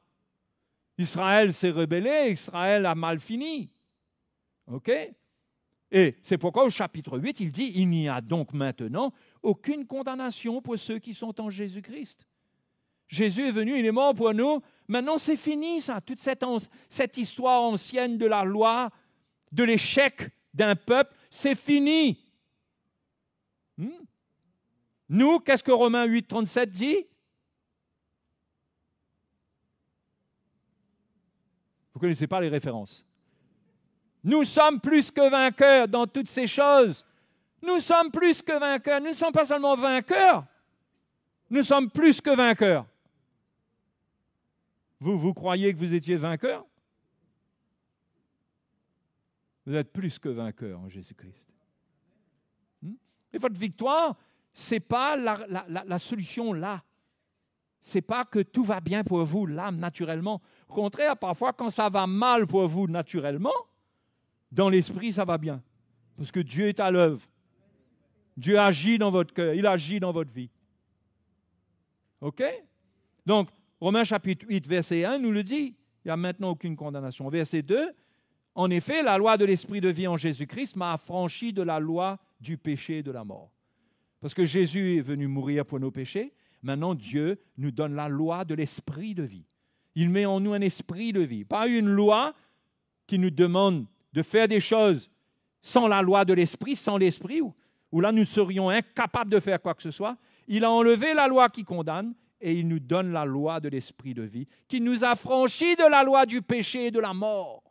Israël s'est rebellé, Israël a mal fini. OK ? Et c'est pourquoi au chapitre 8, il dit « Il n'y a donc maintenant aucune condamnation pour ceux qui sont en Jésus-Christ. » Jésus est venu, il est mort pour nous. Maintenant, c'est fini ça, toute cette histoire ancienne de la loi, de l'échec d'un peuple, c'est fini. Nous, qu'est-ce que Romains 8, 37 dit? Vous ne connaissez pas les références. Nous sommes plus que vainqueurs dans toutes ces choses. Nous sommes plus que vainqueurs. Nous ne sommes pas seulement vainqueurs, nous sommes plus que vainqueurs. Vous croyez que vous étiez vainqueur? Vous êtes plus que vainqueur en Jésus-Christ. Et votre victoire, ce n'est pas la solution là. Ce n'est pas que tout va bien pour vous là, naturellement. Au contraire, parfois, quand ça va mal pour vous naturellement, dans l'esprit, ça va bien. Parce que Dieu est à l'œuvre. Dieu agit dans votre cœur, il agit dans votre vie. OK? Donc, Romains chapitre 8, verset 1 nous le dit. Il n'y a maintenant aucune condamnation. Verset 2, en effet, la loi de l'esprit de vie en Jésus-Christ m'a affranchi de la loi du péché et de la mort. Parce que Jésus est venu mourir pour nos péchés. Maintenant, Dieu nous donne la loi de l'esprit de vie. Il met en nous un esprit de vie. Pas une loi qui nous demande de faire des choses sans la loi de l'esprit, sans l'esprit, où là nous serions incapables de faire quoi que ce soit. Il a enlevé la loi qui condamne et il nous donne la loi de l'esprit de vie, qui nous affranchit de la loi du péché et de la mort.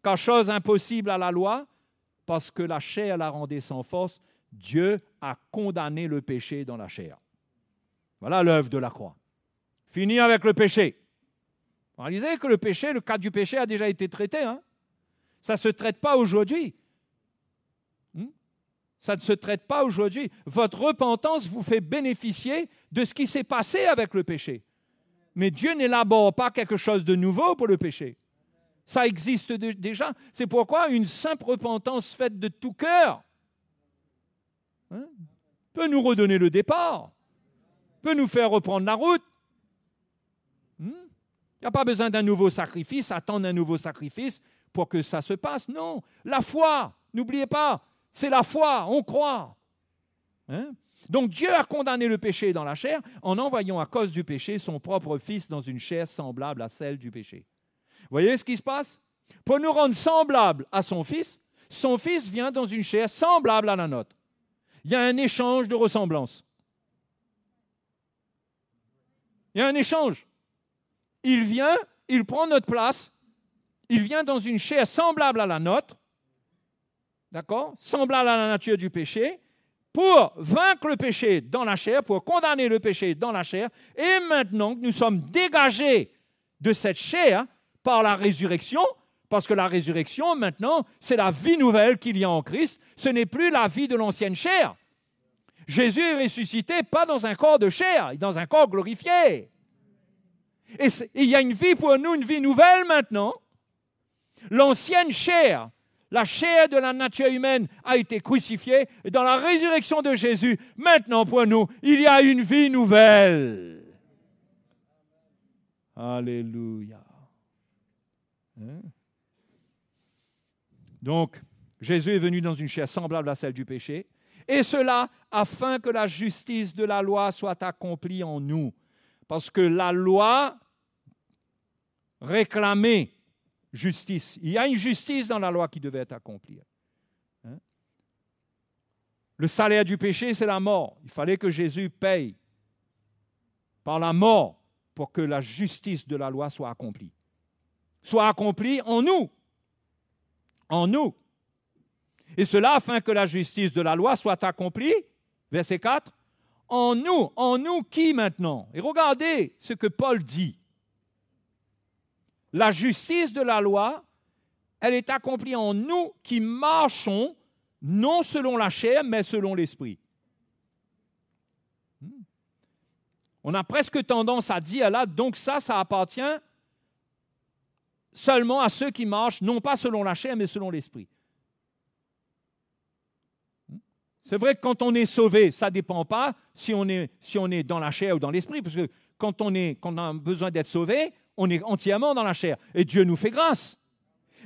Car chose impossible à la loi, parce que la chair la rendait sans force, Dieu a condamné le péché dans la chair. Voilà l'œuvre de la croix. Fini avec le péché. Vous réalisez que le péché, le cas du péché a déjà été traité. Hein? Ça ne se traite pas aujourd'hui. Ça ne se traite pas aujourd'hui. Votre repentance vous fait bénéficier de ce qui s'est passé avec le péché. Mais Dieu n'élabore pas quelque chose de nouveau pour le péché. Ça existe déjà. C'est pourquoi une simple repentance faite de tout cœur peut nous redonner le départ, peut nous faire reprendre la route. Il n'y a pas besoin d'un nouveau sacrifice, attendre un nouveau sacrifice pour que ça se passe. Non, la foi, n'oubliez pas, c'est la foi, on croit. Donc Dieu a condamné le péché dans la chair en envoyant à cause du péché son propre Fils dans une chair semblable à celle du péché. Vous voyez ce qui se passe? Pour nous rendre semblables à son Fils vient dans une chair semblable à la nôtre. Il y a un échange de ressemblance. Il y a un échange. Il vient, il prend notre place, il vient dans une chair semblable à la nôtre, d'accord? Semblable à la nature du péché, pour vaincre le péché dans la chair, pour condamner le péché dans la chair, et maintenant que nous sommes dégagés de cette chair par la résurrection, parce que la résurrection, maintenant, c'est la vie nouvelle qu'il y a en Christ, ce n'est plus la vie de l'ancienne chair. Jésus est ressuscité pas dans un corps de chair, dans un corps glorifié. Et il y a une vie pour nous, une vie nouvelle maintenant. L'ancienne chair, la chair de la nature humaine a été crucifiée. Et dans la résurrection de Jésus, maintenant pour nous, il y a une vie nouvelle. Alléluia. Hein? Donc, Jésus est venu dans une chair semblable à celle du péché, et cela afin que la justice de la loi soit accomplie en nous. Parce que la loi réclamait justice. Il y a une justice dans la loi qui devait être accomplie. Hein? Le salaire du péché, c'est la mort. Il fallait que Jésus paye par la mort pour que la justice de la loi soit accomplie. Soit accomplie en nous. En nous. Et cela afin que la justice de la loi soit accomplie, verset 4, en nous qui maintenant? Et regardez ce que Paul dit. La justice de la loi, elle est accomplie en nous qui marchons, non selon la chair, mais selon l'esprit. On a presque tendance à dire là, donc ça appartient seulement à ceux qui marchent, non pas selon la chair, mais selon l'esprit. C'est vrai que quand on est sauvé, ça ne dépend pas si on est dans la chair ou dans l'esprit, parce que quand on a besoin d'être sauvé, on est entièrement dans la chair. Et Dieu nous fait grâce.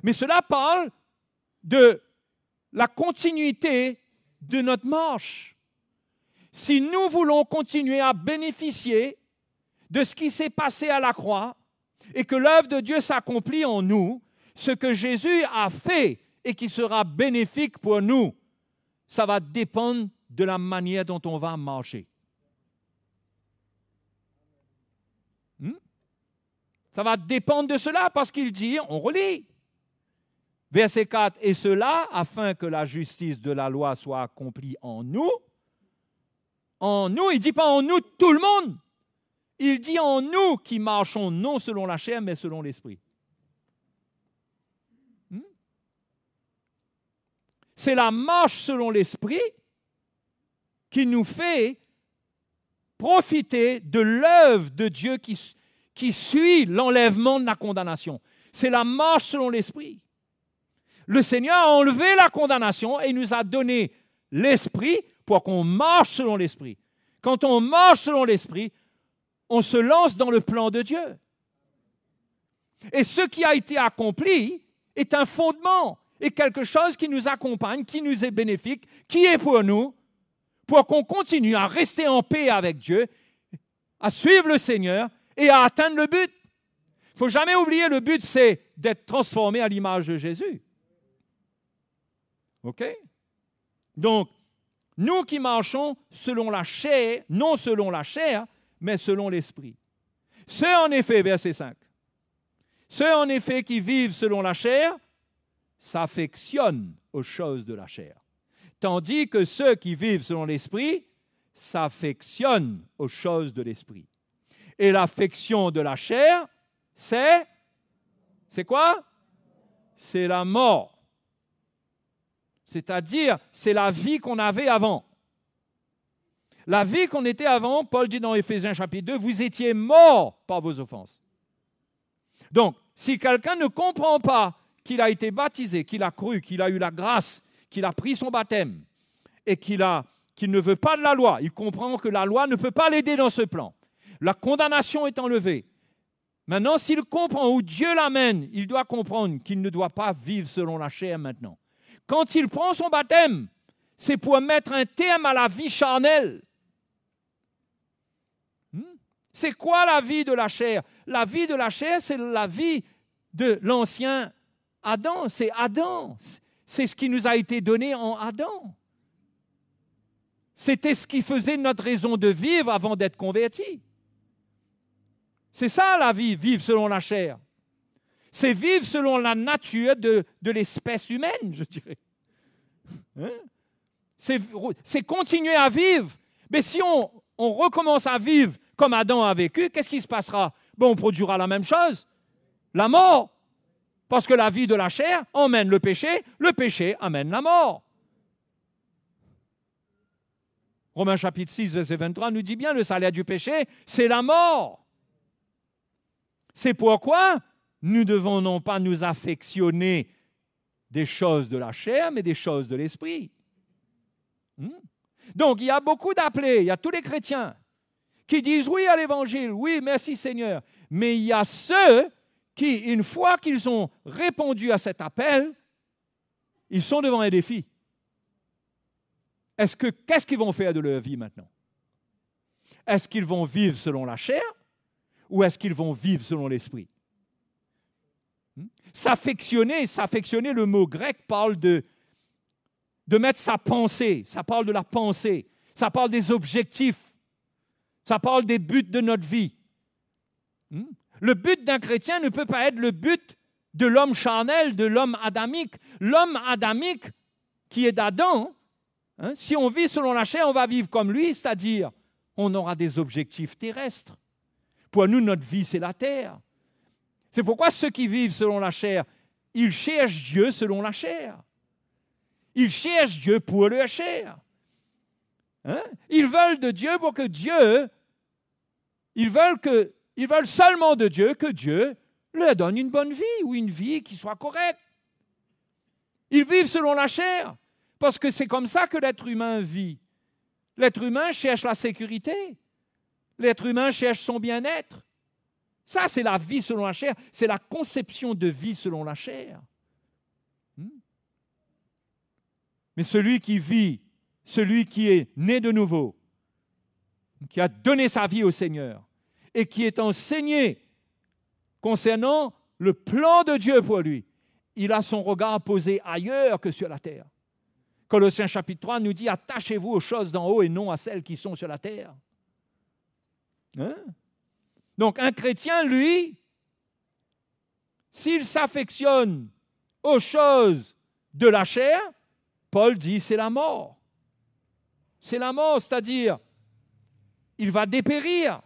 Mais cela parle de la continuité de notre marche. Si nous voulons continuer à bénéficier de ce qui s'est passé à la croix et que l'œuvre de Dieu s'accomplit en nous, ce que Jésus a fait et qui sera bénéfique pour nous, ça va dépendre de la manière dont on va marcher. Ça va dépendre de cela parce qu'il dit, on relit. Verset 4, « Et cela, afin que la justice de la loi soit accomplie en nous. » En nous, il ne dit pas en nous tout le monde. Il dit en nous qui marchons non selon la chair, mais selon l'esprit. C'est la marche selon l'esprit qui nous fait profiter de l'œuvre de Dieu qui suit l'enlèvement de la condamnation. C'est la marche selon l'esprit. Le Seigneur a enlevé la condamnation et nous a donné l'esprit pour qu'on marche selon l'esprit. Quand on marche selon l'esprit, on se lance dans le plan de Dieu. Et ce qui a été accompli est un fondement et quelque chose qui nous accompagne, qui nous est bénéfique, qui est pour nous, pour qu'on continue à rester en paix avec Dieu, à suivre le Seigneur et à atteindre le but. Il ne faut jamais oublier, le but, c'est d'être transformé à l'image de Jésus. OK? Donc, nous qui marchons selon la chair, non selon la chair, mais selon l'esprit. Ceux en effet, verset 5, ceux en effet qui vivent selon la chair s'affectionnent aux choses de la chair, tandis que ceux qui vivent selon l'esprit s'affectionnent aux choses de l'esprit. Et l'affection de la chair, c'est quoi? C'est la mort. C'est-à-dire, c'est la vie qu'on avait avant. La vie qu'on était avant, Paul dit dans Éphésiens chapitre 2, vous étiez morts par vos offenses. Donc, si quelqu'un ne comprend pas qu'il a été baptisé, qu'il a cru, qu'il a eu la grâce, qu'il a pris son baptême et qu'il ne veut pas de la loi, il comprend que la loi ne peut pas l'aider dans ce plan. La condamnation est enlevée. Maintenant, s'il comprend où Dieu l'amène, il doit comprendre qu'il ne doit pas vivre selon la chair maintenant. Quand il prend son baptême, c'est pour mettre un terme à la vie charnelle. C'est quoi la vie de la chair? La vie de la chair, c'est la vie de l'ancien Adam. C'est Adam. C'est ce qui nous a été donné en Adam. C'était ce qui faisait notre raison de vivre avant d'être convertis. C'est ça la vie, vivre selon la chair. C'est vivre selon la nature de l'espèce humaine, je dirais. Hein? c'est continuer à vivre. Mais si on recommence à vivre comme Adam a vécu, qu'est-ce qui se passera? On produira la même chose, la mort. Parce que la vie de la chair emmène le péché amène la mort. Romains chapitre 6, verset 23 nous dit bien, le salaire du péché, c'est la mort. C'est pourquoi nous devons non pas nous affectionner des choses de la chair, mais des choses de l'esprit. Donc, il y a beaucoup d'appelés, il y a tous les chrétiens qui disent oui à l'évangile, oui, merci Seigneur. Mais il y a ceux qui, une fois qu'ils ont répondu à cet appel, ils sont devant un défi. Qu'est-ce qu'ils vont faire de leur vie maintenant? Est-ce qu'ils vont vivre selon la chair ou est-ce qu'ils vont vivre selon l'esprit? S'affectionner, le mot grec parle de mettre sa pensée, ça parle de la pensée, ça parle des objectifs, ça parle des buts de notre vie. Le but d'un chrétien ne peut pas être le but de l'homme charnel, de l'homme adamique. L'homme adamique qui est d'Adam, si on vit selon la chair, on va vivre comme lui, c'est-à-dire on aura des objectifs terrestres. Pour nous, notre vie, c'est la terre. C'est pourquoi ceux qui vivent selon la chair, ils cherchent Dieu selon la chair. Ils cherchent Dieu pour leur chair. Ils veulent de Dieu pour que Dieu, ils veulent seulement de Dieu que Dieu leur donne une bonne vie ou une vie qui soit correcte. Ils vivent selon la chair parce que c'est comme ça que l'être humain vit. L'être humain cherche la sécurité. L'être humain cherche son bien-être. Ça, c'est la vie selon la chair. C'est la conception de vie selon la chair. Mais celui qui vit, celui qui est né de nouveau, qui a donné sa vie au Seigneur et qui est enseigné concernant le plan de Dieu pour lui, il a son regard posé ailleurs que sur la terre. Colossiens chapitre 3 nous dit « Attachez-vous aux choses d'en haut et non à celles qui sont sur la terre. » Donc un chrétien, lui, s'il s'affectionne aux choses de la chair, Paul dit c'est la mort. C'est la mort, c'est-à-dire il va dépérir.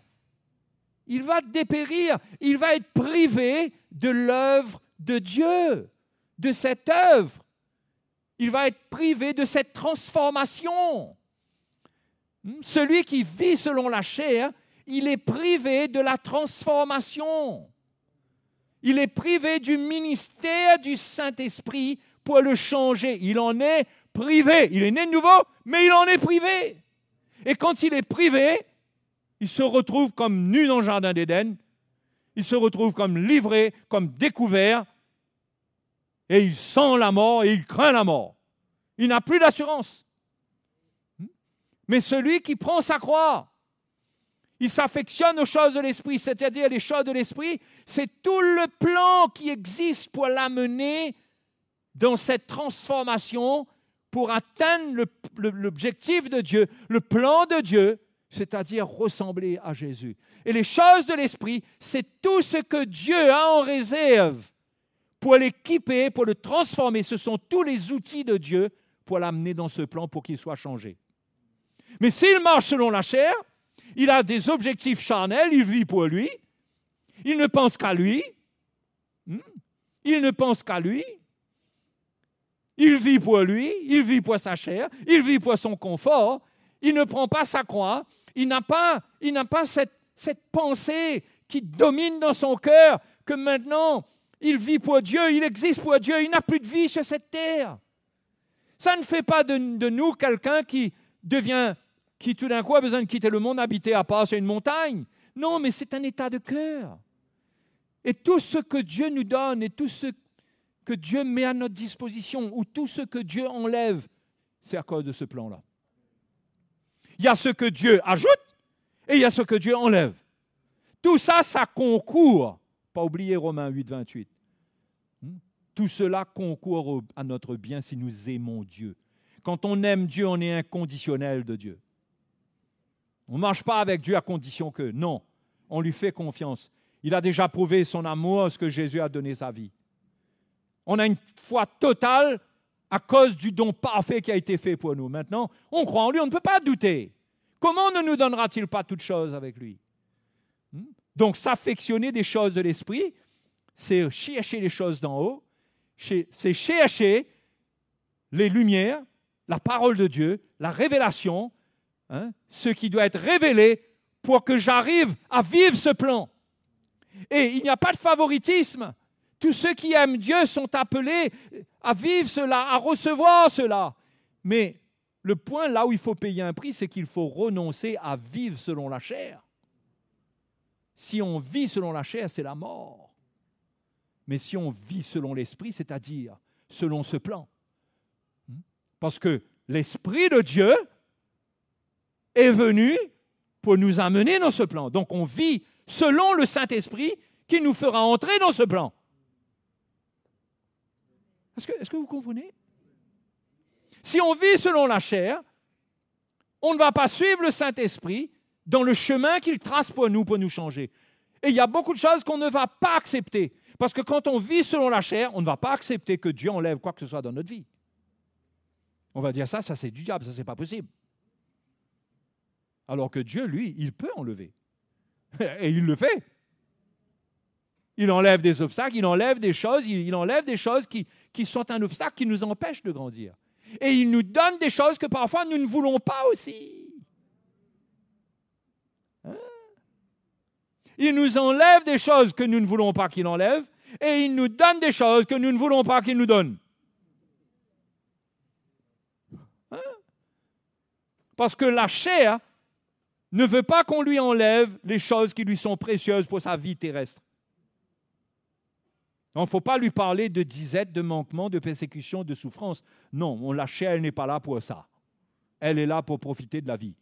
Il va dépérir. Il va être privé de l'œuvre de Dieu, de cette œuvre. Il va être privé de cette transformation. Celui qui vit selon la chair, il est privé de la transformation. Il est privé du ministère du Saint-Esprit pour le changer. Il en est privé. Il est né de nouveau, mais il en est privé. Et quand il est privé, il se retrouve comme nu dans le jardin d'Éden. Il se retrouve comme livré, comme découvert. Et il sent la mort et il craint la mort. Il n'a plus d'assurance. Mais celui qui prend sa croix, il s'affectionne aux choses de l'esprit, c'est-à-dire les choses de l'esprit, c'est tout le plan qui existe pour l'amener dans cette transformation pour atteindre l'objectif de Dieu, le plan de Dieu, c'est-à-dire ressembler à Jésus. Et les choses de l'esprit, c'est tout ce que Dieu a en réserve pour l'équiper, pour le transformer. Ce sont tous les outils de Dieu pour l'amener dans ce plan pour qu'il soit changé. Mais s'il marche selon la chair, il a des objectifs charnels, il vit pour lui, il ne pense qu'à lui, il ne pense qu'à lui, il vit pour lui, il vit pour sa chair, il vit pour son confort, il ne prend pas sa croix, il n'a pas cette pensée qui domine dans son cœur que maintenant il vit pour Dieu, il existe pour Dieu, il n'a plus de vie sur cette terre. Ça ne fait pas de nous quelqu'un qui tout d'un coup a besoin de quitter le monde, habiter à part sur une montagne. Non, mais c'est un état de cœur. Et tout ce que Dieu nous donne et tout ce que Dieu met à notre disposition ou tout ce que Dieu enlève, c'est à cause de ce plan-là. Il y a ce que Dieu ajoute et il y a ce que Dieu enlève. Tout ça, ça concourt. Pas oublier Romains 8, 28. Tout cela concourt à notre bien si nous aimons Dieu. Quand on aime Dieu, on est inconditionnel de Dieu. On ne marche pas avec Dieu à condition que, non, on lui fait confiance. Il a déjà prouvé son amour, ce que Jésus a donné sa vie. On a une foi totale à cause du don parfait qui a été fait pour nous. Maintenant, on croit en lui, on ne peut pas douter. Comment ne nous donnera-t-il pas toutes choses avec lui? Donc, s'affectionner des choses de l'esprit, c'est chercher les choses d'en haut, c'est chercher les lumières, la parole de Dieu, la révélation, ce qui doit être révélé pour que j'arrive à vivre ce plan. Et il n'y a pas de favoritisme. Tous ceux qui aiment Dieu sont appelés à vivre cela, à recevoir cela. Mais le point là où il faut payer un prix, c'est qu'il faut renoncer à vivre selon la chair. Si on vit selon la chair, c'est la mort. Mais si on vit selon l'esprit, c'est-à-dire selon ce plan. Parce que l'Esprit de Dieu est venu pour nous amener dans ce plan. Donc on vit selon le Saint-Esprit qui nous fera entrer dans ce plan. Est-ce que vous comprenez? Si on vit selon la chair, on ne va pas suivre le Saint-Esprit dans le chemin qu'il trace pour nous changer. Et il y a beaucoup de choses qu'on ne va pas accepter. Parce que quand on vit selon la chair, on ne va pas accepter que Dieu enlève quoi que ce soit dans notre vie. On va dire ça c'est du diable, ça c'est pas possible. Alors que Dieu, lui, il peut enlever. Et il le fait. Il enlève des obstacles, il enlève des choses, il enlève des choses qui sont un obstacle, qui nous empêchent de grandir. Et il nous donne des choses que parfois nous ne voulons pas aussi. Il nous enlève des choses que nous ne voulons pas qu'il enlève, et il nous donne des choses que nous ne voulons pas qu'il nous donne. Parce que la chair ne veut pas qu'on lui enlève les choses qui lui sont précieuses pour sa vie terrestre. Il ne faut pas lui parler de disette, de manquement, de persécution, de souffrance. Non, la chair, elle n'est pas là pour ça. Elle est là pour profiter de la vie.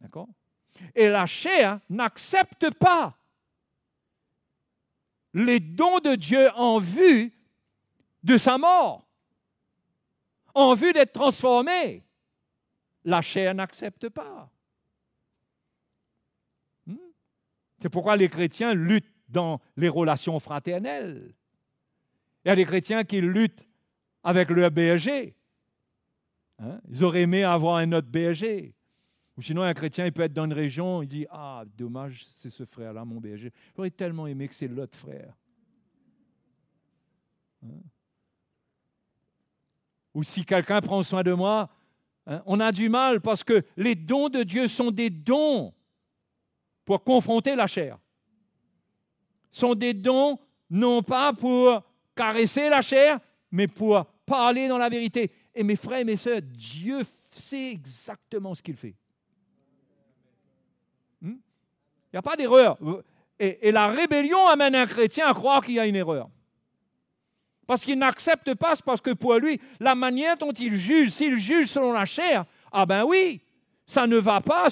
D'accord? Et la chair n'accepte pas les dons de Dieu en vue de sa mort, en vue d'être transformée. La chair n'accepte pas. C'est pourquoi les chrétiens luttent dans les relations fraternelles. Il y a des chrétiens qui luttent avec leur berger. Ils auraient aimé avoir un autre berger. Ou sinon, un chrétien, il peut être dans une région, il dit « Ah, dommage, c'est ce frère-là, mon berger. J'aurais tellement aimé que c'est l'autre frère. » Ou si quelqu'un prend soin de moi, on a du mal parce que les dons de Dieu sont des dons pour confronter la chair. Sont des dons non pas pour caresser la chair, mais pour parler dans la vérité. Et mes frères et mes sœurs, Dieu sait exactement ce qu'il fait. Il n'y a pas d'erreur. Et la rébellion amène un chrétien à croire qu'il y a une erreur. Parce qu'il n'accepte pas, parce que pour lui, la manière dont il juge, s'il juge selon la chair, ah ben oui, ça ne va pas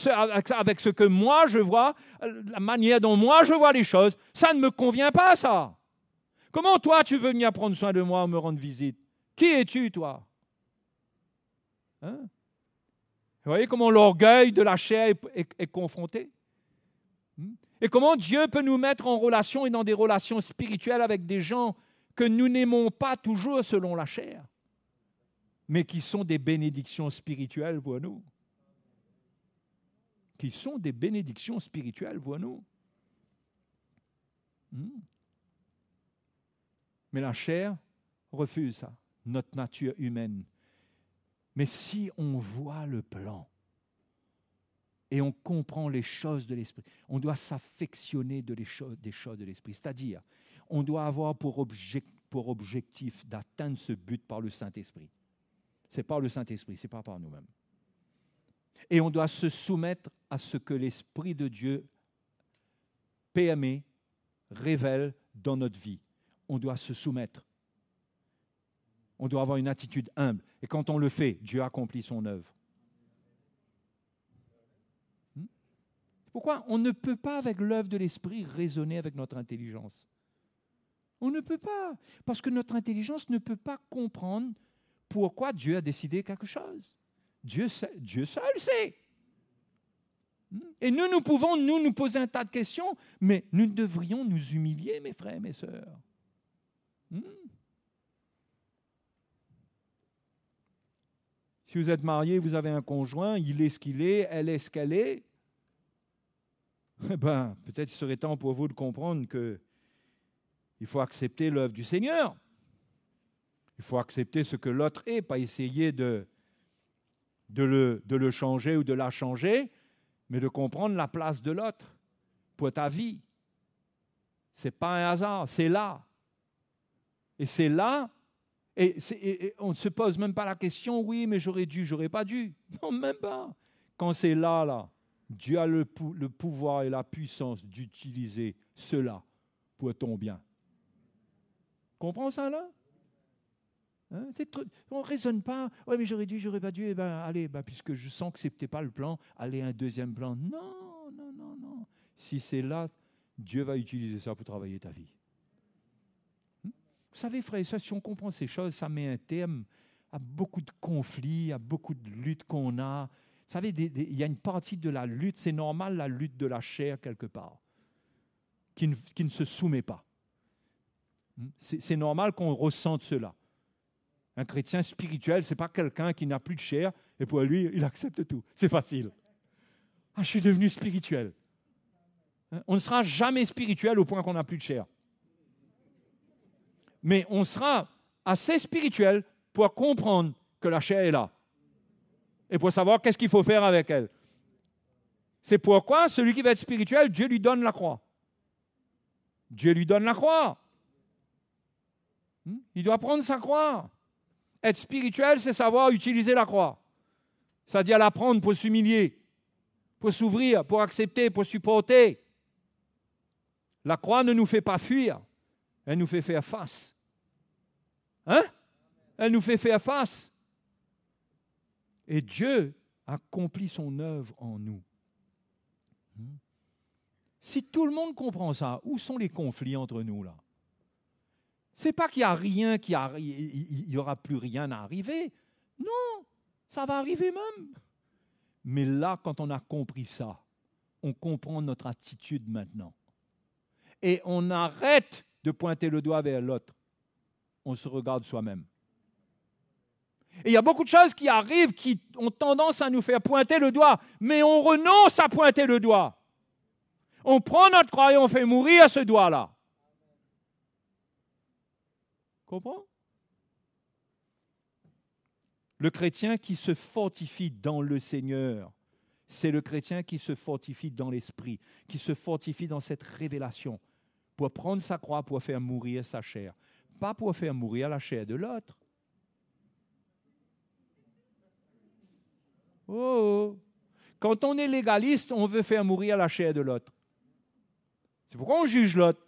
avec ce que moi je vois, la manière dont moi je vois les choses, ça ne me convient pas ça. Comment toi tu veux venir prendre soin de moi ou me rendre visite? Qui es-tu toi? Vous voyez comment l'orgueil de la chair est confronté? Et comment Dieu peut nous mettre en relation et dans des relations spirituelles avec des gens que nous n'aimons pas toujours selon la chair, mais qui sont des bénédictions spirituelles pour nous. Qui sont des bénédictions spirituelles pour nous. Mais la chair refuse ça, notre nature humaine. Mais si on voit le plan et on comprend les choses de l'esprit, on doit s'affectionner des choses de l'esprit. C'est-à-dire, on doit avoir pour objectif d'atteindre ce but par le Saint-Esprit. C'est par le Saint-Esprit, ce n'est pas par nous-mêmes. Et on doit se soumettre à ce que l'Esprit de Dieu permet, révèle dans notre vie. On doit se soumettre. On doit avoir une attitude humble. Et quand on le fait, Dieu accomplit son œuvre. Pourquoi? On ne peut pas, avec l'œuvre de l'Esprit, raisonner avec notre intelligence. On ne peut pas. Parce que notre intelligence ne peut pas comprendre pourquoi Dieu a décidé quelque chose. Dieu seul sait. Et nous pouvons nous poser un tas de questions, mais nous devrions nous humilier, mes frères et mes sœurs. Si vous êtes marié, vous avez un conjoint, il est ce qu'il est, elle est ce qu'elle est, eh ben, peut-être il serait temps pour vous de comprendre qu'il faut accepter l'œuvre du Seigneur. Il faut accepter ce que l'autre est, pas essayer de le changer ou de la changer, mais de comprendre la place de l'autre pour ta vie. Ce n'est pas un hasard, c'est là. Et c'est là, et on ne se pose même pas la question, oui, mais j'aurais dû, j'aurais pas dû. Non, même pas. Quand c'est là, Dieu a le pouvoir et la puissance d'utiliser cela pour ton bien. Comprends ça, là? Hein? On ne raisonne pas, oui, mais j'aurais dû, j'aurais pas dû, eh ben, allez, puisque je sens que ce n'était pas le plan, allez, un deuxième plan. Non, non, non, non. Si c'est là, Dieu va utiliser ça pour travailler ta vie. Vous savez, frères et sœurs, si on comprend ces choses, ça met un terme à beaucoup de conflits, à beaucoup de luttes qu'on a. Vous savez, il y a une partie de la lutte, c'est normal, la lutte de la chair quelque part, qui ne se soumet pas. C'est normal qu'on ressente cela. Un chrétien spirituel, ce n'est pas quelqu'un qui n'a plus de chair, et pour lui, il accepte tout. C'est facile. Ah, je suis devenu spirituel. On ne sera jamais spirituel au point qu'on n'a plus de chair. Mais on sera assez spirituel pour comprendre que la chair est là. Et pour savoir qu'est-ce qu'il faut faire avec elle. C'est pourquoi celui qui va être spirituel, Dieu lui donne la croix. Dieu lui donne la croix. Il doit prendre sa croix. Être spirituel, c'est savoir utiliser la croix. C'est-à-dire la prendre pour s'humilier, pour s'ouvrir, pour accepter, pour supporter. La croix ne nous fait pas fuir. Elle nous fait faire face. Hein? Elle nous fait faire face. Et Dieu accomplit son œuvre en nous. Si tout le monde comprend ça, où sont les conflits entre nous là? C'est pas qu'il n'y a rien, il n'y aura plus rien à arriver. Non, ça va arriver même. Mais là, quand on a compris ça, on comprend notre attitude maintenant. Et on arrête de pointer le doigt vers l'autre. On se regarde soi-même. Et il y a beaucoup de choses qui arrivent qui ont tendance à nous faire pointer le doigt, mais on renonce à pointer le doigt. On prend notre croix et on fait mourir ce doigt-là. Comprends? Le chrétien qui se fortifie dans le Seigneur, c'est le chrétien qui se fortifie dans l'esprit, qui se fortifie dans cette révélation, pour prendre sa croix, pour faire mourir sa chair. Pas pour faire mourir la chair de l'autre. Oh! Quand on est légaliste, on veut faire mourir la chair de l'autre. C'est pourquoi on juge l'autre.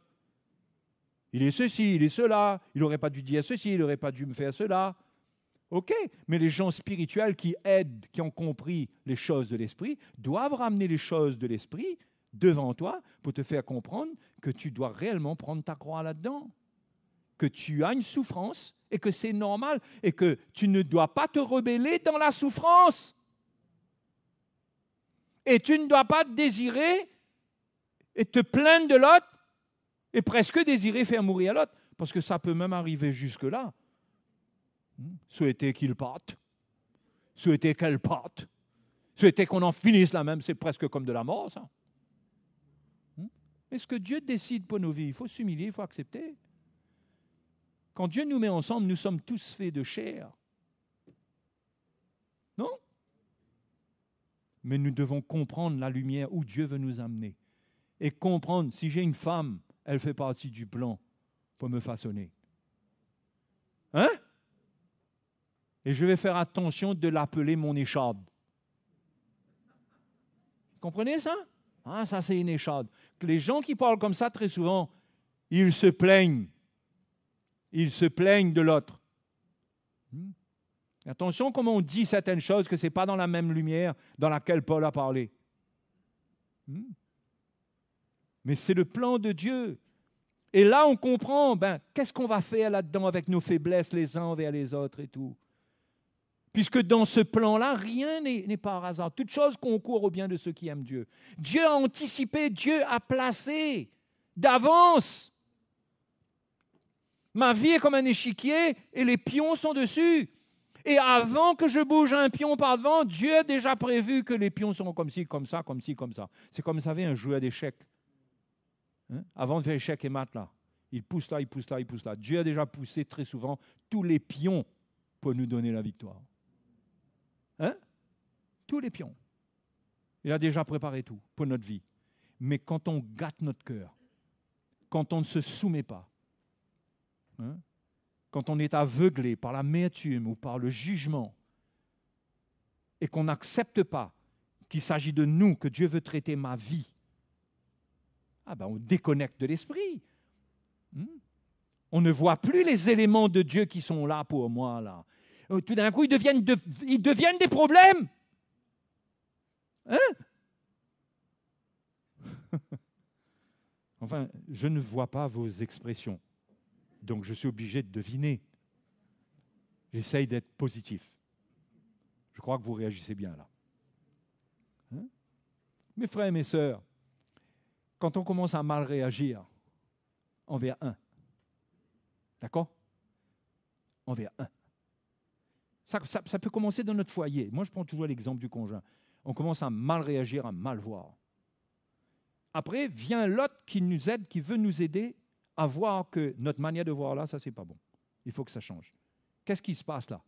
Il est ceci, il est cela, il n'aurait pas dû dire ceci, il n'aurait pas dû me faire cela. OK, mais les gens spirituels qui aident, qui ont compris les choses de l'esprit, doivent ramener les choses de l'esprit devant toi pour te faire comprendre que tu dois réellement prendre ta croix là-dedans, que tu as une souffrance et que c'est normal et que tu ne dois pas te rebeller dans la souffrance. Et tu ne dois pas te désirer et te plaindre de l'autre et presque désirer faire mourir l'autre, parce que ça peut même arriver jusque-là. Souhaiter qu'il parte, souhaiter qu'elle parte, souhaiter qu'on en finisse là même, c'est presque comme de la mort, ça. Mais ce que Dieu décide pour nos vies, il faut s'humilier, il faut accepter. Quand Dieu nous met ensemble, nous sommes tous faits de chair. Non? Mais nous devons comprendre la lumière où Dieu veut nous amener. Et comprendre, si j'ai une femme, elle fait partie du plan pour me façonner. Hein? Et je vais faire attention de l'appeler mon écharde. Comprenez ça? Ah, ça c'est une écharde. Les gens qui parlent comme ça, très souvent, ils se plaignent. Ils se plaignent de l'autre. Attention comment on dit certaines choses, que ce n'est pas dans la même lumière dans laquelle Paul a parlé. Mais c'est le plan de Dieu. Et là, on comprend, qu'est-ce qu'on va faire là-dedans avec nos faiblesses les uns envers les autres et tout. Puisque dans ce plan-là, rien n'est par hasard. Toute chose concourt au bien de ceux qui aiment Dieu. Dieu a anticipé, Dieu a placé d'avance. Ma vie est comme un échiquier et les pions sont dessus. Et avant que je bouge un pion par devant, Dieu a déjà prévu que les pions seront comme ci, comme ça, comme ci, comme ça. C'est comme, vous savez, un joueur d'échecs. Hein? Avant de faire échecs et maths, là, il pousse là, il pousse là, il pousse là. Dieu a déjà poussé très souvent tous les pions pour nous donner la victoire. Hein? Tous les pions. Il a déjà préparé tout pour notre vie. Mais quand on gâte notre cœur, quand on ne se soumet pas, hein, quand on est aveuglé par l'amertume ou par le jugement et qu'on n'accepte pas qu'il s'agit de nous, que Dieu veut traiter ma vie, on déconnecte de l'esprit. On ne voit plus les éléments de Dieu qui sont là pour moi. Là. Tout d'un coup, ils deviennent des problèmes. Hein? Enfin, je ne vois pas vos expressions. Donc, je suis obligé de deviner. J'essaye d'être positif. Je crois que vous réagissez bien là. Hein? Mes frères et mes sœurs, quand on commence à mal réagir envers un, d'accord? Envers un. Ça peut commencer dans notre foyer. Moi, je prends toujours l'exemple du conjoint. On commence à mal réagir, à mal voir. Après, vient l'autre qui nous aide, qui veut nous aider à voir que notre manière de voir là, ça, c'est pas bon. Il faut que ça change. Qu'est-ce qui se passe là?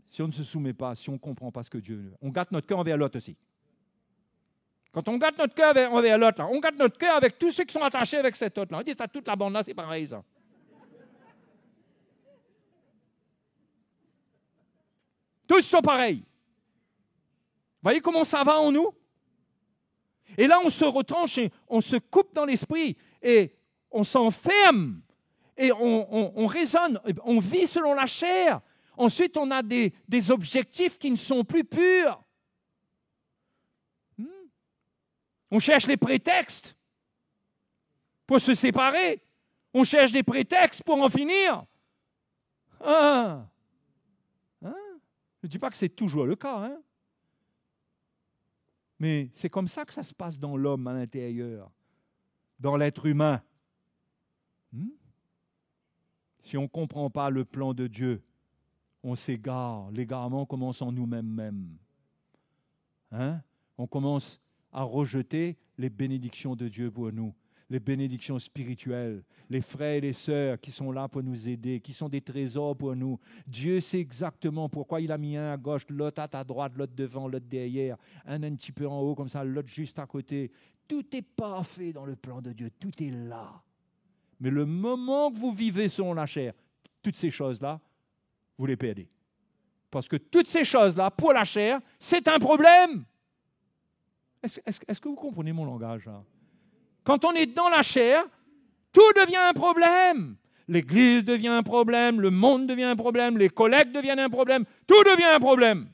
Si on ne se soumet pas, si on ne comprend pas ce que Dieu veut, on gâte notre cœur envers l'autre aussi. Quand on gâte notre cœur envers l'autre, là, on gâte notre cœur avec tous ceux qui sont attachés avec cet autre-là. On dit, ça, toute la bande là, c'est pareil, ça. Tous sont pareils. Vous voyez comment ça va en nous? Et là, on se retranche et on se coupe dans l'esprit et on s'enferme et on raisonne, on vit selon la chair. Ensuite, on a des objectifs qui ne sont plus purs. On cherche les prétextes pour se séparer. On cherche des prétextes pour en finir. Je ne dis pas que c'est toujours le cas, hein? Mais c'est comme ça que ça se passe dans l'homme à l'intérieur, dans l'être humain. Si on ne comprend pas le plan de Dieu, on s'égare. L'égarement commence en nous-mêmes. Hein? On commence à rejeter les bénédictions de Dieu pour nous, les bénédictions spirituelles, les frères et les sœurs qui sont là pour nous aider, qui sont des trésors pour nous. Dieu sait exactement pourquoi il a mis un à gauche, l'autre à ta droite, l'autre devant, l'autre derrière, un petit peu en haut comme ça, l'autre juste à côté. Tout est parfait dans le plan de Dieu, tout est là. Mais le moment que vous vivez selon la chair, toutes ces choses-là, vous les perdez. Parce que toutes ces choses-là, pour la chair, c'est un problème. Est-ce que vous comprenez mon langage là? Quand on est dans la chair, tout devient un problème. L'Église devient un problème, le monde devient un problème, les collègues deviennent un problème, tout devient un problème.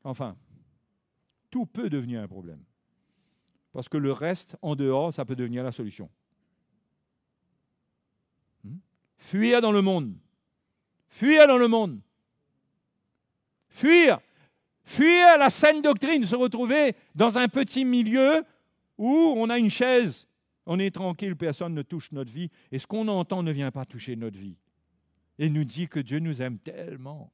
Enfin, tout peut devenir un problème. Parce que le reste, en dehors, ça peut devenir la solution. Fuir dans le monde. Fuir dans le monde. Fuir la saine doctrine, se retrouver dans un petit milieu où on a une chaise, on est tranquille, personne ne touche notre vie, et ce qu'on entend ne vient pas toucher notre vie. Et nous dit que Dieu nous aime tellement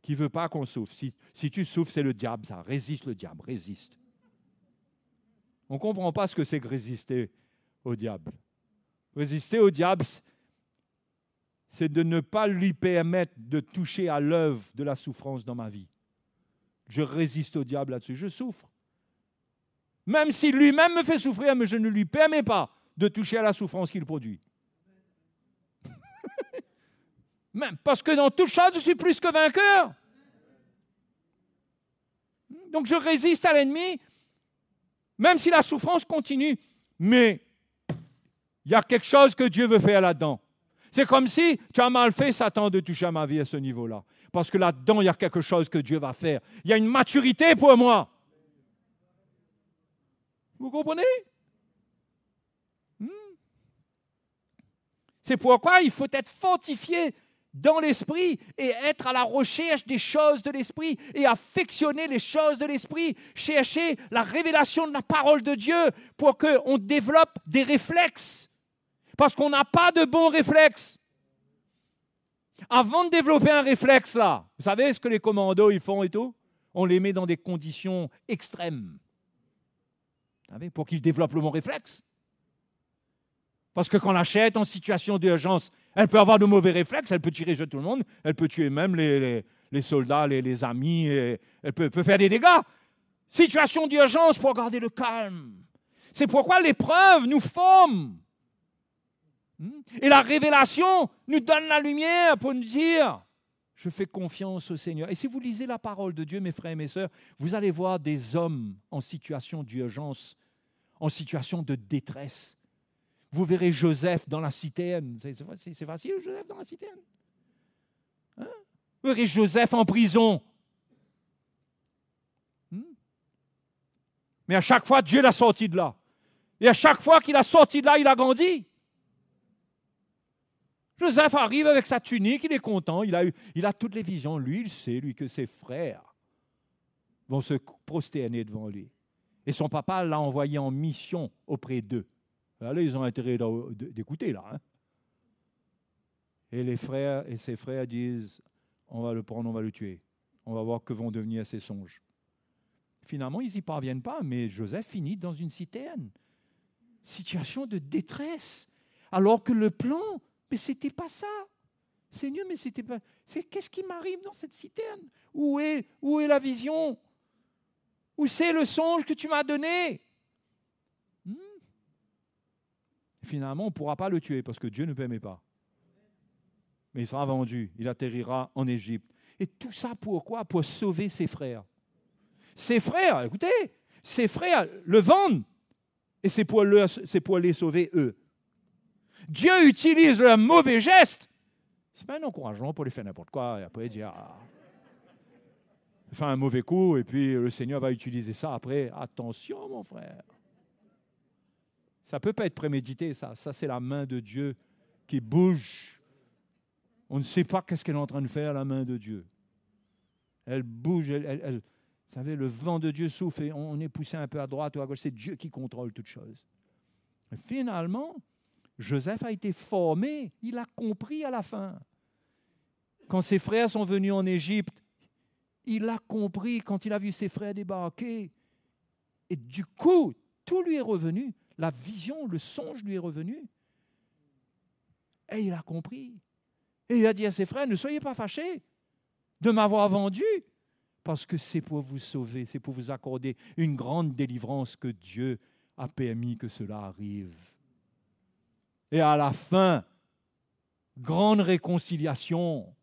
qu'il ne veut pas qu'on souffre. Si tu souffres, c'est le diable, ça. Résiste le diable, résiste. On ne comprend pas ce que c'est que résister au diable. Résister au diable, c'est de ne pas lui permettre de toucher à l'œuvre de la souffrance dans ma vie. Je résiste au diable là-dessus, je souffre. Même si lui-même me fait souffrir, mais je ne lui permets pas de toucher à la souffrance qu'il produit. Même parce que dans toute chose, je suis plus que vainqueur. Donc je résiste à l'ennemi, même si la souffrance continue. Mais il y a quelque chose que Dieu veut faire là-dedans. C'est comme si tu as mal fait, Satan, de toucher à ma vie à ce niveau-là. Parce que là-dedans, il y a quelque chose que Dieu va faire. Il y a une maturité pour moi. Vous comprenez? C'est pourquoi il faut être fortifié dans l'esprit et être à la recherche des choses de l'esprit et affectionner les choses de l'esprit, chercher la révélation de la parole de Dieu pour qu'on développe des réflexes Parce qu'on n'a pas de bons réflexes. Avant de développer un réflexe, là, vous savez ce que les commandos ils font et tout? On les met dans des conditions extrêmes. Vous savez, pour qu'ils développent le bon réflexe. Parce que quand la chair est en situation d'urgence, elle peut avoir de mauvais réflexes, elle peut tirer sur tout le monde, elle peut tuer même les soldats, les amis, elle peut faire des dégâts. Situation d'urgence pour garder le calme. C'est pourquoi l'épreuve nous forme. Et la révélation nous donne la lumière pour nous dire, je fais confiance au Seigneur. Et si vous lisez la parole de Dieu, mes frères et mes sœurs, vous allez voir des hommes en situation d'urgence, en situation de détresse. Vous verrez Joseph dans la citerne. C'est facile, Joseph dans la citerne. Hein? Vous verrez Joseph en prison. Mais à chaque fois, Dieu l'a sorti de là. Et à chaque fois qu'il a sorti de là, il a grandi. Joseph arrive avec sa tunique, il est content, il a toutes les visions. Lui, il sait, que ses frères vont se prosterner devant lui. Et son papa l'a envoyé en mission auprès d'eux. Là, ils ont intérêt d'écouter, là. Hein. Et les frères et ses frères disent, on va le prendre, on va le tuer. On va voir que vont devenir ses songes. Finalement, ils n'y parviennent pas, mais Joseph finit dans une citerne. Situation de détresse. Alors que le plan, mais ce n'était pas ça. Seigneur, mais c'était pas... Qu'est-ce qui m'arrive dans cette citerne? Où est la vision? Où c'est le songe que tu m'as donné? Finalement, on ne pourra pas le tuer parce que Dieu ne permet pas. Mais il sera vendu, il atterrira en Égypte. Et tout ça pourquoi? Pour sauver ses frères. Ses frères, écoutez, ses frères le vendent et c'est pour les sauver eux. Dieu utilise leur mauvais geste. Ce n'est pas un encouragement pour les faire n'importe quoi et après dire faire un mauvais coup et puis le Seigneur va utiliser ça après. Attention mon frère. Ça ne peut pas être prémédité, ça. Ça, c'est la main de Dieu qui bouge. On ne sait pas qu'est-ce qu'elle est en train de faire, la main de Dieu. Elle bouge, vous savez, le vent de Dieu souffle et on est poussé un peu à droite ou à gauche. C'est Dieu qui contrôle toutes choses. Et finalement, Joseph a été formé. Il a compris à la fin. Quand ses frères sont venus en Égypte, il a compris quand il a vu ses frères débarquer. Et du coup, tout lui est revenu. La vision, le songe lui est revenu. Et il a compris. Et il a dit à ses frères, ne soyez pas fâchés de m'avoir vendu, parce que c'est pour vous sauver, c'est pour vous accorder une grande délivrance que Dieu a permis que cela arrive. Et à la fin, grande réconciliation.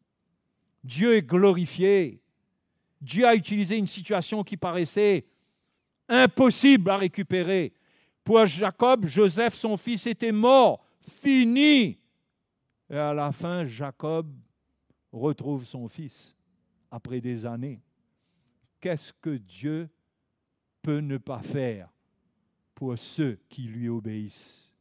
Dieu est glorifié. Dieu a utilisé une situation qui paraissait impossible à récupérer. Pour Jacob, Joseph, son fils, était mort, fini. Et à la fin, Jacob retrouve son fils après des années. Qu'est-ce que Dieu peut ne pas faire pour ceux qui lui obéissent,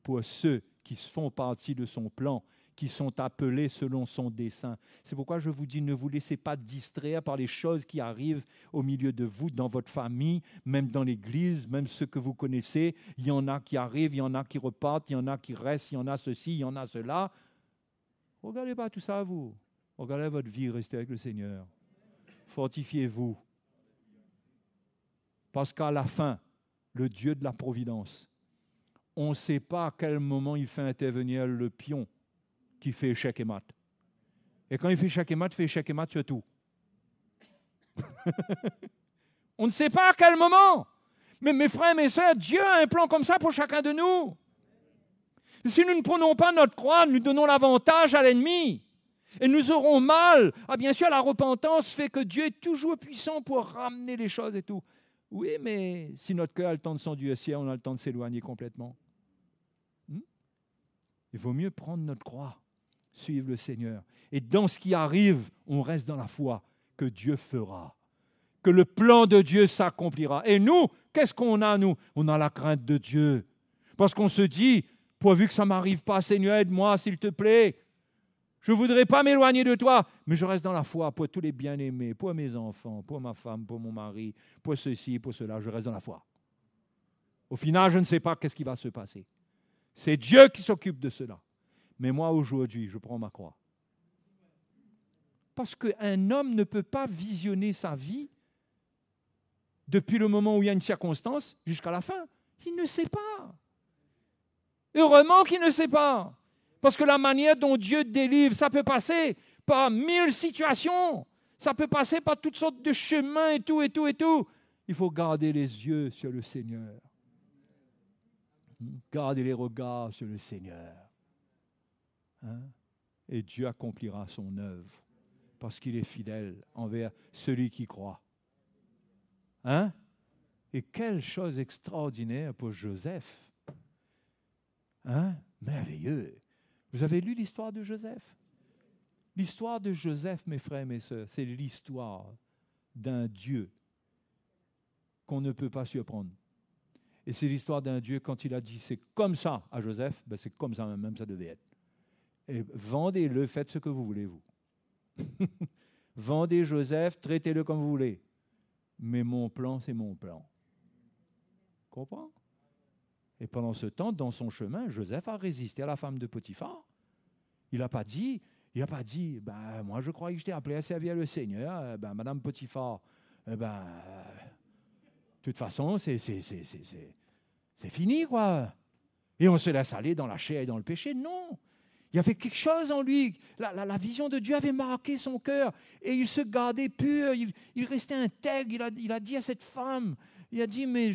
pour ceux qui font partie de son plan, qui sont appelés selon son dessein. C'est pourquoi je vous dis, ne vous laissez pas distraire par les choses qui arrivent au milieu de vous, dans votre famille, même dans l'église, même ceux que vous connaissez. Il y en a qui arrivent, il y en a qui repartent, il y en a qui restent, il y en a ceci, il y en a cela. Regardez pas tout ça à vous. Regardez votre vie, restez avec le Seigneur. Fortifiez-vous. Parce qu'à la fin, le Dieu de la providence, on ne sait pas à quel moment il fait intervenir le pion qui fait échec et mat. Et quand il fait échec et mat, il fait échec et mat sur tout. On ne sait pas à quel moment. Mais mes frères et mes sœurs, Dieu a un plan comme ça pour chacun de nous. Si nous ne prenons pas notre croix, nous donnons l'avantage à l'ennemi. Et nous aurons mal. Ah, bien sûr, la repentance fait que Dieu est toujours puissant pour ramener les choses et tout. Oui, mais si notre cœur a le temps de s'endurcir, on a le temps de s'éloigner complètement. Il vaut mieux prendre notre croix, suivre le Seigneur. Et dans ce qui arrive, on reste dans la foi que Dieu fera, que le plan de Dieu s'accomplira. Et nous, qu'est-ce qu'on a, nous? On a la crainte de Dieu. Parce qu'on se dit, pourvu que ça ne m'arrive pas, Seigneur, aide-moi, s'il te plaît. Je ne voudrais pas m'éloigner de toi, mais je reste dans la foi pour tous les bien-aimés, pour mes enfants, pour ma femme, pour mon mari, pour ceci, pour cela. Je reste dans la foi. Au final, je ne sais pas qu'est-ce qui va se passer. C'est Dieu qui s'occupe de cela. Mais moi, aujourd'hui, je prends ma croix. Parce qu'un homme ne peut pas visionner sa vie depuis le moment où il y a une circonstance jusqu'à la fin. Il ne sait pas. Heureusement qu'il ne sait pas. Parce que la manière dont Dieu délivre, ça peut passer par 1000 situations. Ça peut passer par toutes sortes de chemins et tout, et tout, et tout. Il faut garder les yeux sur le Seigneur. Garder les regards sur le Seigneur. Hein? Et Dieu accomplira son œuvre. Parce qu'il est fidèle envers celui qui croit. Hein? Et quelle chose extraordinaire pour Joseph. Hein? Merveilleux. Vous avez lu l'histoire de Joseph? L'histoire de Joseph, mes frères et mes sœurs, c'est l'histoire d'un Dieu qu'on ne peut pas surprendre. Et c'est l'histoire d'un Dieu, quand il a dit c'est comme ça à Joseph, ben c'est comme ça même ça devait être. Et vendez-le, faites ce que vous voulez, vous. Vendez Joseph, traitez-le comme vous voulez. Mais mon plan, c'est mon plan. Comprends? Et pendant ce temps, dans son chemin, Joseph a résisté à la femme de Potiphar. Il n'a pas dit, ben, moi je croyais que j'étais appelé à servir le Seigneur. Ben, Madame Potiphar, de toute façon, c'est fini, quoi. Et on se laisse aller dans la chair et dans le péché. Non. Il y avait quelque chose en lui. La vision de Dieu avait marqué son cœur. Et il se gardait pur. Il restait intègre. Il a dit à cette femme, il a dit, mais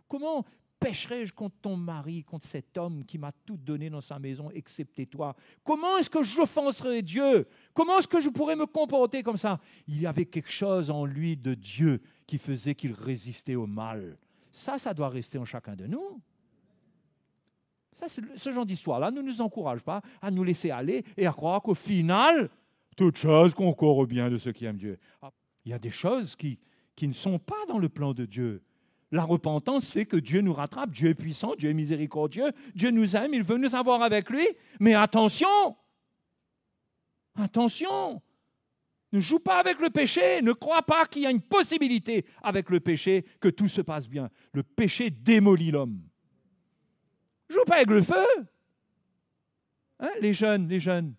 comment pécherai-je contre ton mari, contre cet homme qui m'a tout donné dans sa maison, excepté toi? Comment est-ce que j'offenserai Dieu? Comment est-ce que je pourrais me comporter comme ça? Il y avait quelque chose en lui de Dieu qui faisait qu'il résistait au mal. Ça doit rester en chacun de nous. Ça, ce genre d'histoire-là ne nous encourage pas à nous laisser aller et à croire qu'au final, toutes choses concourent au bien de ceux qui aiment Dieu. Il y a des choses qui ne sont pas dans le plan de Dieu. La repentance fait que Dieu nous rattrape. Dieu est puissant, Dieu est miséricordieux, Dieu nous aime, il veut nous avoir avec lui. Mais attention, attention, ne joue pas avec le péché, ne crois pas qu'il y a une possibilité avec le péché que tout se passe bien. Le péché démolit l'homme. Joue pas avec le feu. Hein, les jeunes.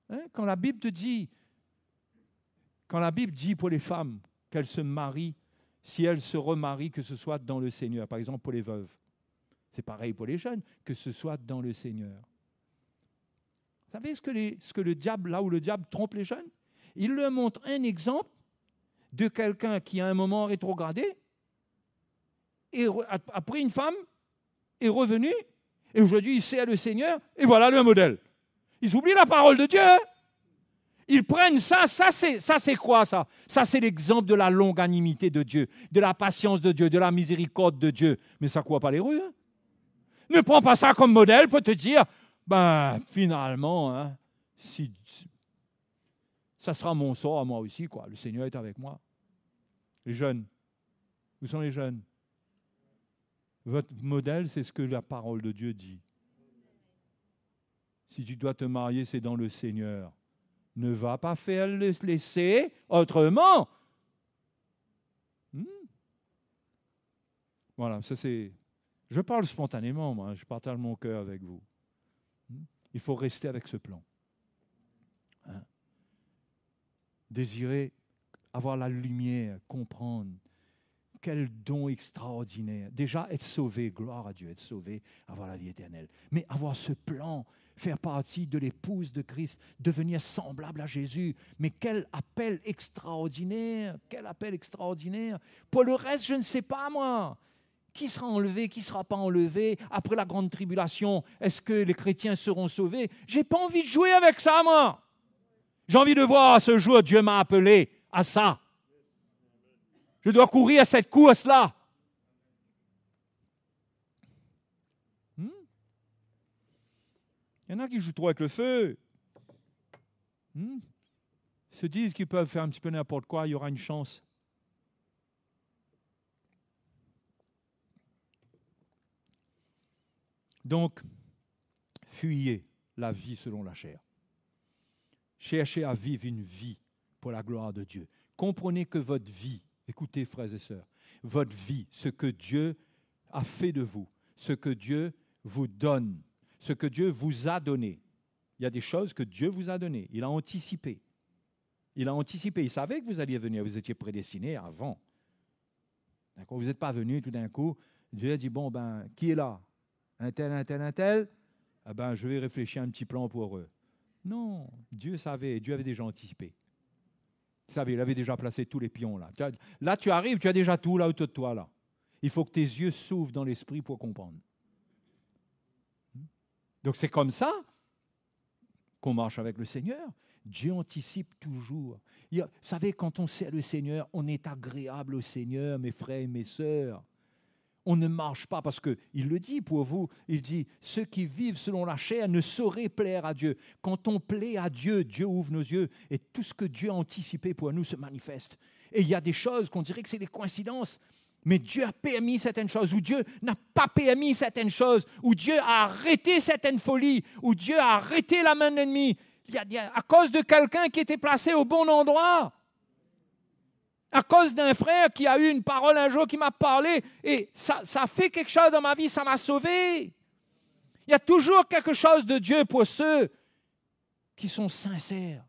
Hein, quand la Bible dit pour les femmes qu'elles se marient, si elles se remarient, que ce soit dans le Seigneur, par exemple pour les veuves, c'est pareil pour les jeunes, que ce soit dans le Seigneur. Vous savez ce que le diable, là où le diable trompe les jeunes? Il leur montre un exemple de quelqu'un qui à un moment rétrogradé et a pris une femme, est revenu, et aujourd'hui il sert le Seigneur, et voilà le modèle. Ils oublient la parole de Dieu. Ils prennent ça c'est quoi ça? Ça c'est l'exemple de la longanimité de Dieu, de la patience de Dieu, de la miséricorde de Dieu. Mais ça court pas les rues. Hein? Ne prends pas ça comme modèle pour te dire, finalement, hein, si ça sera mon sort à moi aussi, quoi. Le Seigneur est avec moi. Les jeunes, où sont les jeunes? Votre modèle, c'est ce que la parole de Dieu dit. Si tu dois te marier, c'est dans le Seigneur. Ne va pas faire le laisser autrement. Voilà, ça c'est... Je parle spontanément, moi. Je partage mon cœur avec vous. Il faut rester avec ce plan. Hein? Désirer avoir la lumière, comprendre. Quel don extraordinaire. Déjà, être sauvé, gloire à Dieu, être sauvé, avoir la vie éternelle. Mais avoir ce plan, faire partie de l'épouse de Christ, devenir semblable à Jésus. Mais quel appel extraordinaire, quel appel extraordinaire. Pour le reste, je ne sais pas, moi. Qui sera enlevé, qui ne sera pas enlevé? Après la grande tribulation, est-ce que les chrétiens seront sauvés? Je n'ai pas envie de jouer avec ça, moi. J'ai envie de voir à ce jour, Dieu m'a appelé à ça. Je dois courir à cette course-là. Il y en a qui jouent trop avec le feu. Se disent qu'ils peuvent faire un petit peu n'importe quoi, il y aura une chance. Donc, fuyez la vie selon la chair. Cherchez à vivre une vie pour la gloire de Dieu. Comprenez que votre vie, écoutez frères et sœurs, votre vie, ce que Dieu a fait de vous, ce que Dieu vous donne, ce que Dieu vous a donné. Il y a des choses que Dieu vous a données. Il a anticipé. Il a anticipé. Il savait que vous alliez venir. Vous étiez prédestinés avant. D'accord? Vous n'êtes pas venus tout d'un coup. Dieu a dit, bon, ben, qui est là? Un tel, un tel, un tel? Ah ben, je vais réfléchir à un petit plan pour eux. Non, Dieu savait. Dieu avait déjà anticipé. Vous savez, il avait déjà placé tous les pions là. Là, tu arrives, tu as déjà tout là autour de toi là. Il faut que tes yeux s'ouvrent dans l'esprit pour comprendre. Donc c'est comme ça qu'on marche avec le Seigneur. Dieu anticipe toujours. Vous savez, quand on sert le Seigneur, on est agréable au Seigneur, mes frères et mes sœurs. On ne marche pas parce qu'il le dit pour vous. Il dit, ceux qui vivent selon la chair ne sauraient plaire à Dieu. Quand on plaît à Dieu, Dieu ouvre nos yeux et tout ce que Dieu a anticipé pour nous se manifeste. Et il y a des choses qu'on dirait que c'est des coïncidences. Mais Dieu a permis certaines choses, ou Dieu n'a pas permis certaines choses, ou Dieu a arrêté certaines folies, ou Dieu a arrêté la main de l'ennemi. À cause de quelqu'un qui était placé au bon endroit. À cause d'un frère qui a eu une parole un jour, qui m'a parlé, et ça a fait quelque chose dans ma vie, ça m'a sauvé. Il y a toujours quelque chose de Dieu pour ceux qui sont sincères,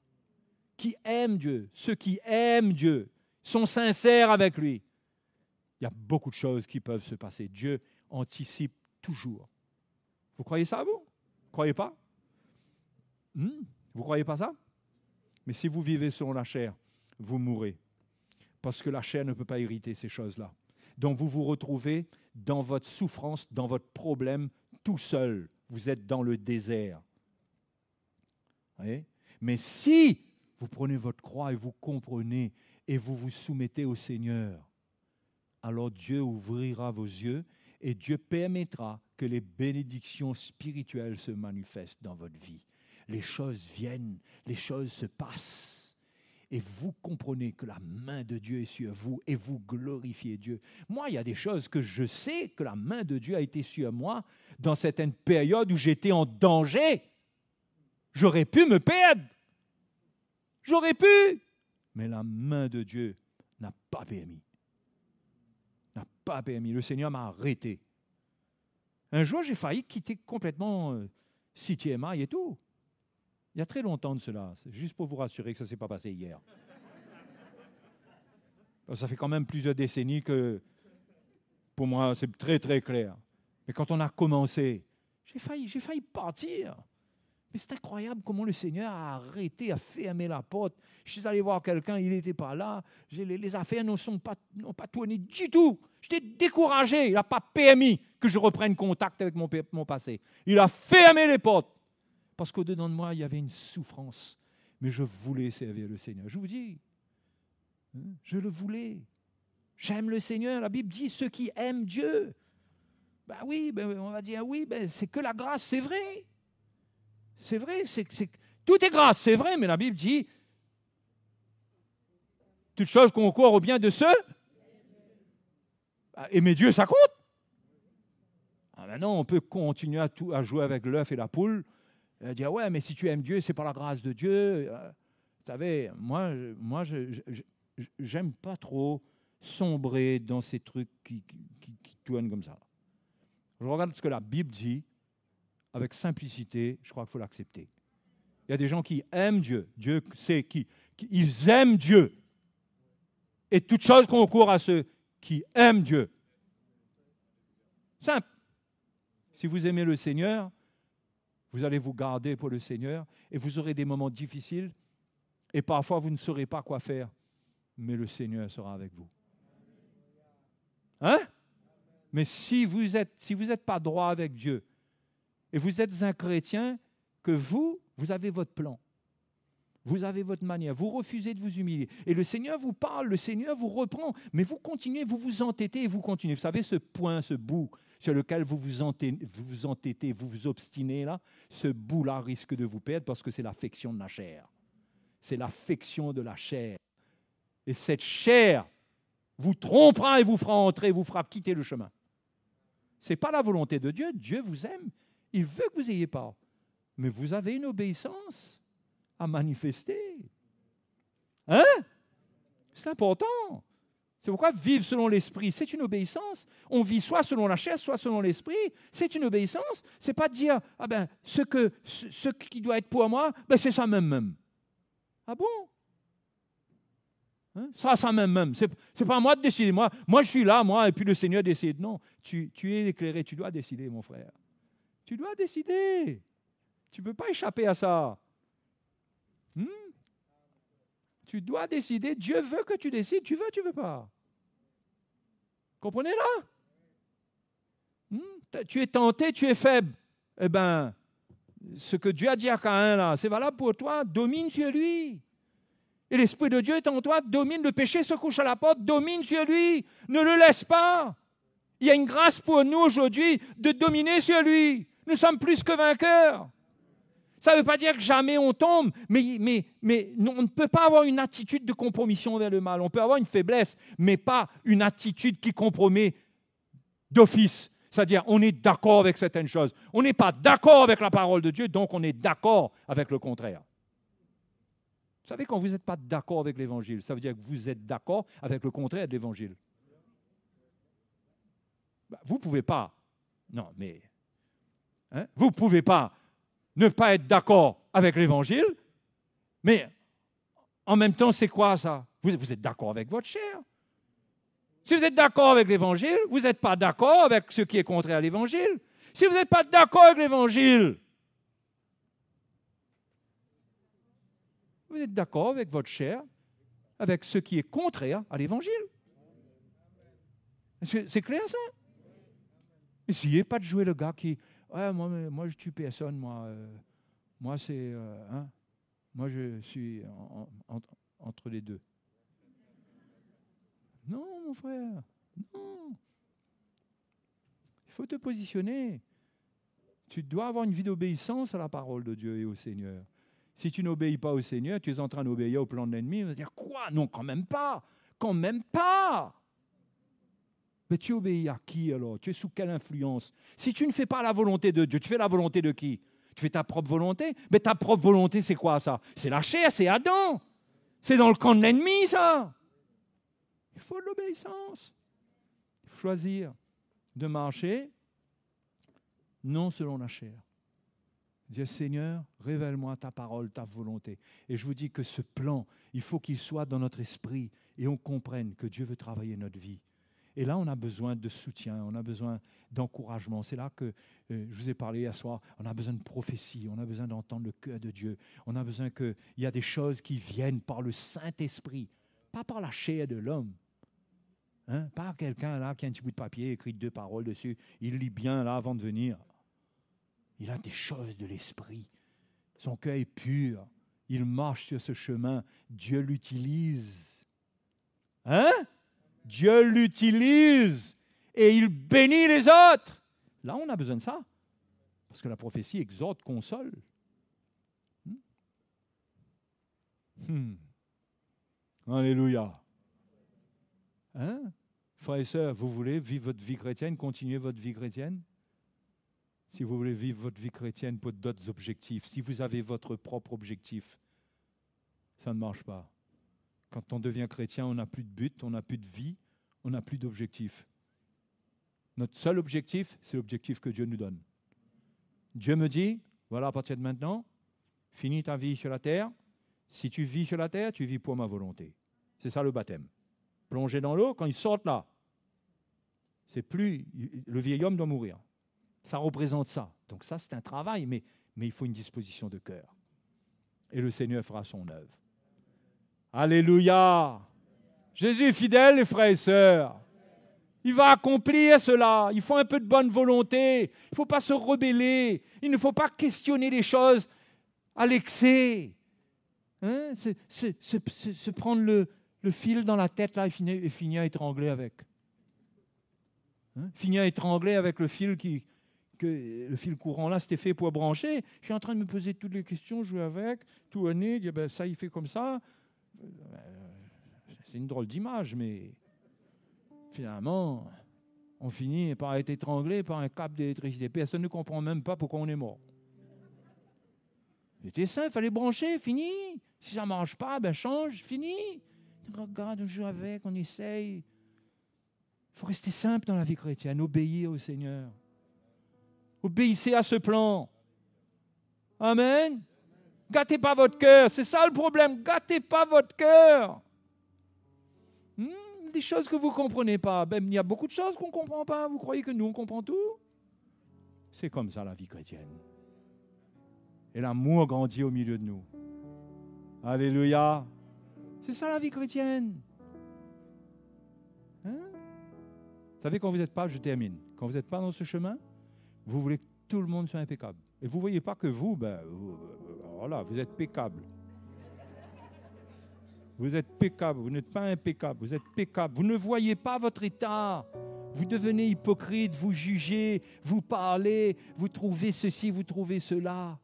qui aiment Dieu. Ceux qui aiment Dieu sont sincères avec lui. Il y a beaucoup de choses qui peuvent se passer. Dieu anticipe toujours. Vous croyez ça, vous? Vous croyez pas? Vous croyez pas ça? Mais si vous vivez selon la chair, vous mourrez. Parce que la chair ne peut pas hériter ces choses-là. Donc vous vous retrouvez dans votre souffrance, dans votre problème, tout seul. Vous êtes dans le désert. Vous voyez? Mais si vous prenez votre croix et vous comprenez et vous vous soumettez au Seigneur, alors Dieu ouvrira vos yeux et Dieu permettra que les bénédictions spirituelles se manifestent dans votre vie. Les choses viennent, les choses se passent. Et vous comprenez que la main de Dieu est sur vous et vous glorifiez Dieu. Moi, il y a des choses que je sais que la main de Dieu a été sur moi dans certaines périodes où j'étais en danger. J'aurais pu me perdre. J'aurais pu. Mais la main de Dieu n'a pas permis. N'a pas permis. Le Seigneur m'a arrêté. Un jour, j'ai failli quitter complètement CTMI et tout. Il y a très longtemps de cela. C'est juste pour vous rassurer que ça ne s'est pas passé hier. Ça fait quand même plusieurs décennies que, pour moi, c'est très, très clair. Mais quand on a commencé, j'ai failli partir. Mais c'est incroyable comment le Seigneur a arrêté, a fermé la porte. Je suis allé voir quelqu'un, il n'était pas là. Les affaires n'ont pas tourné du tout. J'étais découragé. Il n'a pas permis que je reprenne contact avec mon passé. Il a fermé les portes. Parce qu'au-dedans de moi, il y avait une souffrance. Mais je voulais servir le Seigneur. Je vous dis, je le voulais. J'aime le Seigneur. La Bible dit, ceux qui aiment Dieu. Ben oui, on va dire, oui, c'est que la grâce, c'est vrai. C'est vrai, tout est grâce, c'est vrai, mais la Bible dit, toute chose concourt au bien de ceux. Aimer Dieu, ça compte. Maintenant, on peut continuer à jouer avec l'œuf et la poule. Dire, ouais, mais si tu aimes Dieu, c'est par la grâce de Dieu. Vous savez, moi j'aime pas trop sombrer dans ces trucs qui tournent comme ça. Je regarde ce que la Bible dit, avec simplicité, je crois qu'il faut l'accepter. Il y a des gens qui aiment Dieu. Dieu sait qu'ils aiment Dieu. Et toute chose concourt à ceux qui aiment Dieu. Simple. Si vous aimez le Seigneur, vous allez vous garder pour le Seigneur et vous aurez des moments difficiles et parfois vous ne saurez pas quoi faire, mais le Seigneur sera avec vous. Hein? Mais si vous n'êtes pas droit avec Dieu et vous êtes un chrétien, que vous avez votre plan, vous avez votre manière, vous refusez de vous humilier et le Seigneur vous parle, le Seigneur vous reprend, mais vous continuez, vous vous entêtez et vous continuez. Vous savez ce point, ce bout sur lequel vous vous entêtez, vous vous obstinez là, ce bout-là risque de vous perdre parce que c'est l'affection de la chair. C'est l'affection de la chair. Et cette chair vous trompera et vous fera entrer, vous fera quitter le chemin. Ce n'est pas la volonté de Dieu. Dieu vous aime. Il veut que vous ayez peur. Mais vous avez une obéissance à manifester. Hein? C'est important. C'est pourquoi vivre selon l'esprit, c'est une obéissance. On vit soit selon la chair, soit selon l'esprit. C'est une obéissance. C'est pas de dire, ah ben, ce qui doit être pour moi, ben c'est ça même. Ah bon? Hein? Ça même. C'est pas à moi de décider. Moi, je suis là, et puis le Seigneur décide. Non, tu es éclairé, tu dois décider, mon frère. Tu dois décider. Tu ne peux pas échapper à ça. Tu dois décider. Dieu veut que tu décides. Tu veux pas. Comprenez-là? Tu es tenté, tu es faible. Eh bien, ce que Dieu a dit à Caïn, là, c'est valable pour toi. Domine sur lui. Et l'Esprit de Dieu est en toi. Domine le péché, se couche à la porte. Domine sur lui. Ne le laisse pas. Il y a une grâce pour nous aujourd'hui de dominer sur lui. Nous sommes plus que vainqueurs. Ça ne veut pas dire que jamais on tombe, mais on ne peut pas avoir une attitude de compromission vers le mal. On peut avoir une faiblesse, mais pas une attitude qui compromet d'office. C'est-à-dire, on est d'accord avec certaines choses. On n'est pas d'accord avec la parole de Dieu, donc on est d'accord avec le contraire. Vous savez, quand vous n'êtes pas d'accord avec l'Évangile, ça veut dire que vous êtes d'accord avec le contraire de l'Évangile. Vous ne pouvez pas. Non, mais... vous ne pouvez pas ne pas être d'accord avec l'Évangile, mais en même temps, c'est quoi ça? Vous êtes d'accord avec votre chair. Si vous êtes d'accord avec l'Évangile, vous n'êtes pas d'accord avec ce qui est contraire à l'Évangile. Si vous n'êtes pas d'accord avec l'Évangile, vous êtes d'accord avec votre chair, avec ce qui est contraire à l'Évangile. C'est clair ça? Essayez pas de jouer le gars qui... Ouais, moi, je tue personne, moi c'est... moi, je suis entre les deux. Non, mon frère, non. Il faut te positionner. Tu dois avoir une vie d'obéissance à la parole de Dieu et au Seigneur. Si tu n'obéis pas au Seigneur, tu es en train d'obéir au plan de l'ennemi. On va dire, quoi? Non, quand même pas. Quand même pas. Mais tu obéis à qui alors? Tu es sous quelle influence? Si tu ne fais pas la volonté de Dieu, tu fais la volonté de qui? Tu fais ta propre volonté? Mais ta propre volonté, c'est quoi ça? C'est la chair, c'est Adam. C'est dans le camp de l'ennemi, ça. Il faut de l'obéissance. Il faut choisir de marcher non selon la chair. Dire, Seigneur, révèle-moi ta parole, ta volonté. Et je vous dis que ce plan, il faut qu'il soit dans notre esprit et on comprenne que Dieu veut travailler notre vie. Et là, on a besoin de soutien, on a besoin d'encouragement. C'est là que je vous ai parlé hier soir, on a besoin de prophétie, on a besoin d'entendre le cœur de Dieu. On a besoin qu'il y a des choses qui viennent par le Saint-Esprit, pas par la chair de l'homme. Pas quelqu'un là qui a un petit bout de papier, écrit 2 paroles dessus, il lit bien là avant de venir. Il a des choses de l'esprit. Son cœur est pur. Il marche sur ce chemin. Dieu l'utilise. Dieu l'utilise. Et il bénit les autres. Là, on a besoin de ça. Parce que la prophétie exhorte, console. Alléluia. Frères et sœurs, vous voulez vivre votre vie chrétienne, continuer votre vie chrétienne? Si vous voulez vivre votre vie chrétienne pour d'autres objectifs, si vous avez votre propre objectif, ça ne marche pas. Quand on devient chrétien, on n'a plus de but, on n'a plus de vie, on n'a plus d'objectif. Notre seul objectif, c'est l'objectif que Dieu nous donne. Dieu me dit, voilà, à partir de maintenant, finis ta vie sur la terre. Si tu vis sur la terre, tu vis pour ma volonté. C'est ça le baptême. Plonger dans l'eau, quand ils sortent là, c'est plus, le vieil homme doit mourir. Ça représente ça. Donc ça, c'est un travail, mais il faut une disposition de cœur. Et le Seigneur fera son œuvre. Alléluia! Jésus est fidèle, les frères et sœurs. Il va accomplir cela. Il faut un peu de bonne volonté. Il ne faut pas se rebeller. Il ne faut pas questionner les choses à l'excès. Se prendre le fil dans la tête là, et finir étranglé avec. Finir étranglé avec le fil le fil courant là, c'était fait pour brancher. Je suis en train de me poser toutes les questions, jouer avec, tourner, dire ça, il fait comme ça. C'est une drôle d'image, mais finalement, on finit par être étranglé par un câble d'électricité. Personne ne comprend même pas pourquoi on est mort. C'était simple, il fallait brancher, fini. Si ça ne marche pas, change, fini. Regarde, on joue avec, on essaye. Il faut rester simple dans la vie chrétienne, obéir au Seigneur. Obéissez à ce plan. Amen. Gâtez pas votre cœur, c'est ça le problème. Gâtez pas votre cœur. Des choses que vous ne comprenez pas. Ben, il y a beaucoup de choses qu'on ne comprend pas. Vous croyez que nous, on comprend tout? C'est comme ça la vie chrétienne. Et l'amour grandit au milieu de nous. Alléluia. C'est ça la vie chrétienne. Hein? Vous savez, quand vous n'êtes pas, je termine, quand vous n'êtes pas dans ce chemin, vous voulez que tout le monde soit impeccable. Et vous ne voyez pas que vous, voilà, vous êtes peccable. Vous êtes peccable, vous n'êtes pas impeccable, vous êtes peccable. Vous ne voyez pas votre état. Vous devenez hypocrite, vous jugez, vous parlez, vous trouvez ceci, vous trouvez cela.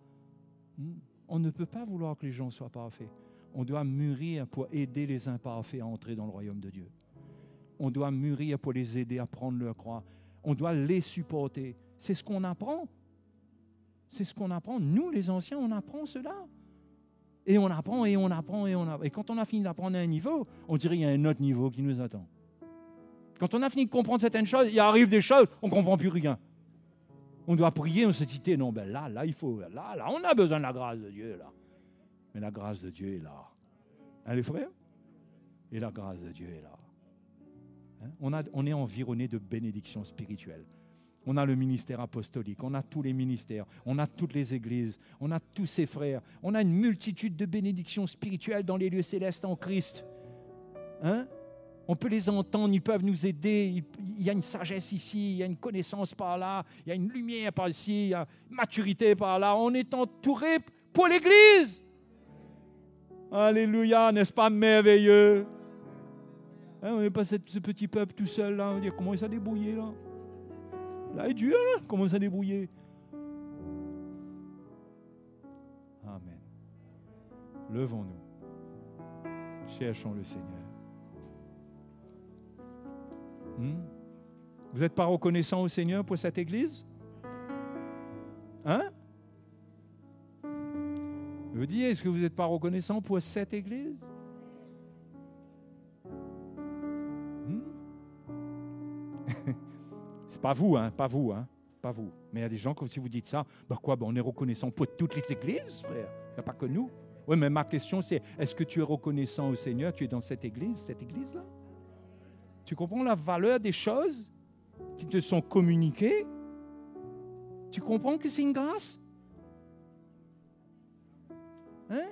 On ne peut pas vouloir que les gens soient parfaits. On doit mûrir pour aider les imparfaits à entrer dans le royaume de Dieu. On doit mûrir pour les aider à prendre leur croix. On doit les supporter. C'est ce qu'on apprend. C'est ce qu'on apprend. Nous, les anciens, on apprend cela. Et on apprend, et on apprend, et on apprend. Et quand on a fini d'apprendre à un niveau, on dirait qu'il y a un autre niveau qui nous attend. Quand on a fini de comprendre certaines choses, il arrive des choses, on ne comprend plus rien. On doit prier, on se dit, non, ben là, il faut, là, on a besoin de la grâce de Dieu, là. Mais la grâce de Dieu est là. Hein, les frères? Et la grâce de Dieu est là. Hein? On est environné de bénédictions spirituelles. On a le ministère apostolique, on a tous les ministères, on a toutes les églises, on a tous ses frères, on a une multitude de bénédictions spirituelles dans les lieux célestes en Christ. Hein? On peut les entendre, ils peuvent nous aider, il y a une sagesse ici, il y a une connaissance par là, il y a une lumière par ici, il y a une maturité par là. On est entouré pour l'Église. Alléluia, n'est-ce pas merveilleux? Hein, on n'est pas ce petit peuple tout seul là, on dit comment il s'est débrouillé là? Là, Dieu, là, commence à débrouiller. Amen. Levons-nous. Cherchons le Seigneur. Vous n'êtes pas reconnaissant au Seigneur pour cette église? Hein? Je vous dis, est-ce que vous n'êtes pas reconnaissant pour cette église? C'est pas vous, hein, pas vous, hein, pas vous. Mais il y a des gens, comme si vous dites ça, on est reconnaissant pour toutes les églises, frère. Il n'y a pas que nous. Oui, mais ma question, c'est, est-ce que tu es reconnaissant au Seigneur? Tu es dans cette église-là? Tu comprends la valeur des choses qui te sont communiquées? Tu comprends que c'est une grâce? Hein?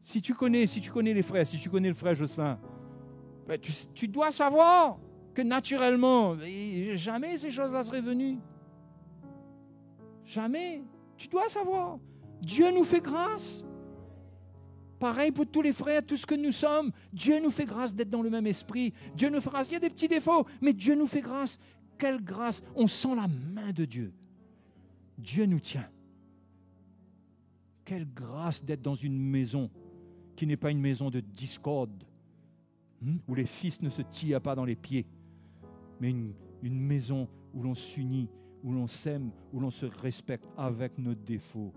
Si tu connais les frères, si tu connais le frère Jocelyn, tu dois savoir que naturellement, jamais ces choses-là seraient venues. Jamais. Tu dois savoir. Dieu nous fait grâce. Pareil pour tous les frères, tout ce que nous sommes. Dieu nous fait grâce d'être dans le même esprit. Dieu nous fait grâce. Il y a des petits défauts, mais Dieu nous fait grâce. Quelle grâce. On sent la main de Dieu. Dieu nous tient. Quelle grâce d'être dans une maison qui n'est pas une maison de discorde, où les fils ne se tirent pas dans les pieds, mais une maison où l'on s'unit, où l'on s'aime, où l'on se respecte avec nos défauts,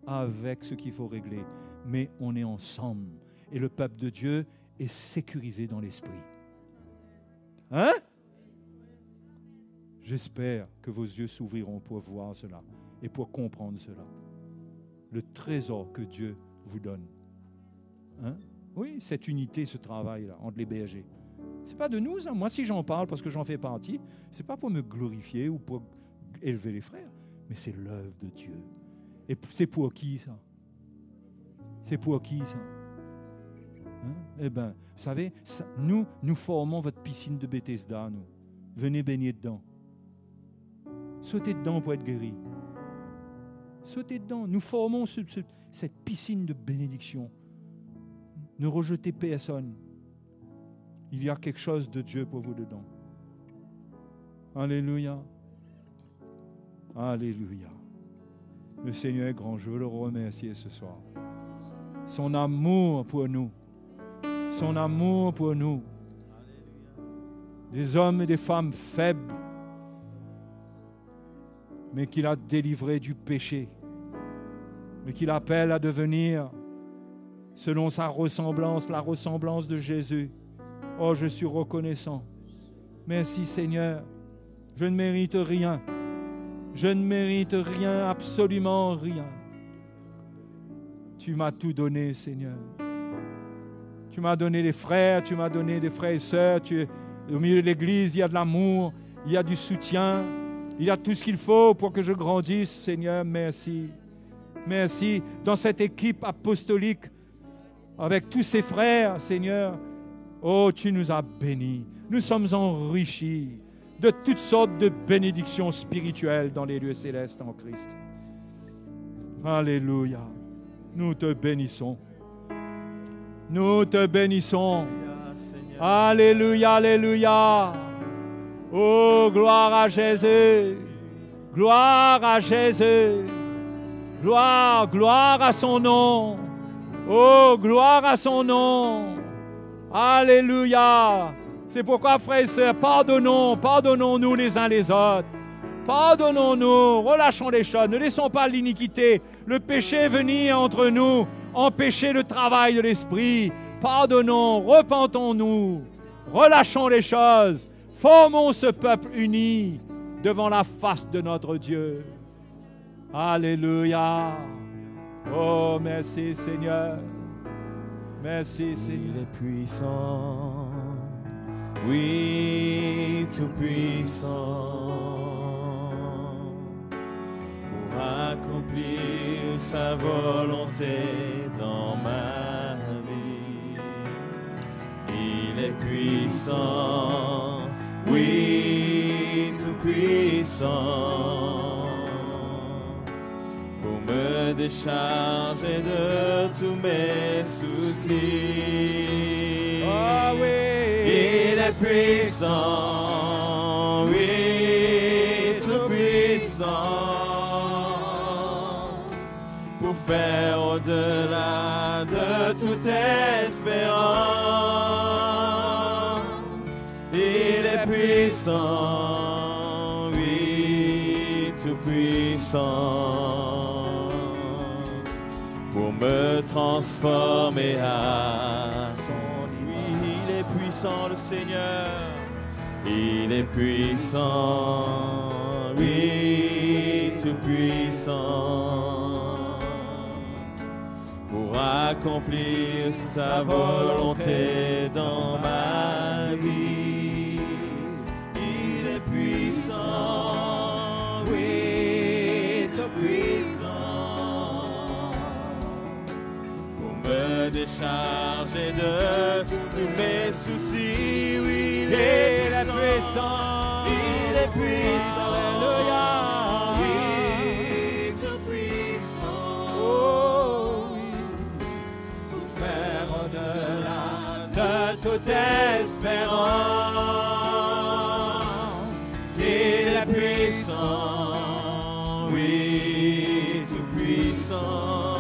avec ce qu'il faut régler. Mais on est ensemble. Et le peuple de Dieu est sécurisé dans l'esprit. Hein? J'espère que vos yeux s'ouvriront pour voir cela et pour comprendre cela. Le trésor que Dieu vous donne. Hein? Oui, cette unité, ce travail-là, entre les bergers. C'est pas de nous, ça. Moi, si j'en parle parce que j'en fais partie, c'est pas pour me glorifier ou pour élever les frères, mais c'est l'œuvre de Dieu. Et c'est pour qui, ça? C'est pour qui, ça? Hein? Eh bien, vous savez, ça, nous formons votre piscine de Bethesda, nous. Venez baigner dedans. Sautez dedans pour être guéri. Sautez dedans. Nous formons cette piscine de bénédiction. Ne rejetez personne. Il y a quelque chose de Dieu pour vous dedans. Alléluia. Alléluia. Le Seigneur est grand. Je veux le remercier ce soir. Son amour pour nous. Son amour pour nous. Des hommes et des femmes faibles, mais qu'il a délivrés du péché. Mais qu'il appelle à devenir, selon sa ressemblance, la ressemblance de Jésus. Oh, je suis reconnaissant. Merci Seigneur. Je ne mérite rien. Je ne mérite rien, absolument rien. Tu m'as tout donné, Seigneur. Tu m'as donné des frères, tu m'as donné des frères et sœurs. Au milieu de l'Église, il y a de l'amour, il y a du soutien, il y a tout ce qu'il faut pour que je grandisse, Seigneur. Merci. Merci. Dans cette équipe apostolique, avec tous ces frères, Seigneur, oh, tu nous as bénis. Nous sommes enrichis de toutes sortes de bénédictions spirituelles dans les lieux célestes en Christ. Alléluia. Nous te bénissons. Nous te bénissons. Alléluia, alléluia. Oh, gloire à Jésus. Gloire à Jésus. Gloire, gloire à son nom. Oh, gloire à son nom. Alléluia. C'est pourquoi, frères et sœurs, pardonnons-nous les uns les autres. Pardonnons-nous, relâchons les choses, ne laissons pas l'iniquité, le péché venir entre nous, empêcher le travail de l'esprit. Pardonnons, repentons-nous, relâchons les choses, formons ce peuple uni devant la face de notre Dieu. Alléluia. Oh, merci Seigneur. Merci Seigneur. Il est puissant, oui, tout puissant, pour accomplir sa volonté dans ma vie. Il est puissant, oui, tout puissant, pour me décharger de tous mes soucis. Oh oui. Il est puissant, oui, tout puissant, pour faire au-delà de toute espérance. Il est puissant, oui, tout puissant, pour me transformer à son image. Il est puissant, le Seigneur. Il est puissant, oui, tout puissant, pour accomplir sa volonté dans ma vie. Il est puissant, oui, tout puissant, pour me décharger de tous mes soucis. Oui, il est puissant, il est puissant, alléluia, oui, tout puissant, oh oui, pour faire au-delà de toute espérance. Il est puissant, oui, tout puissant,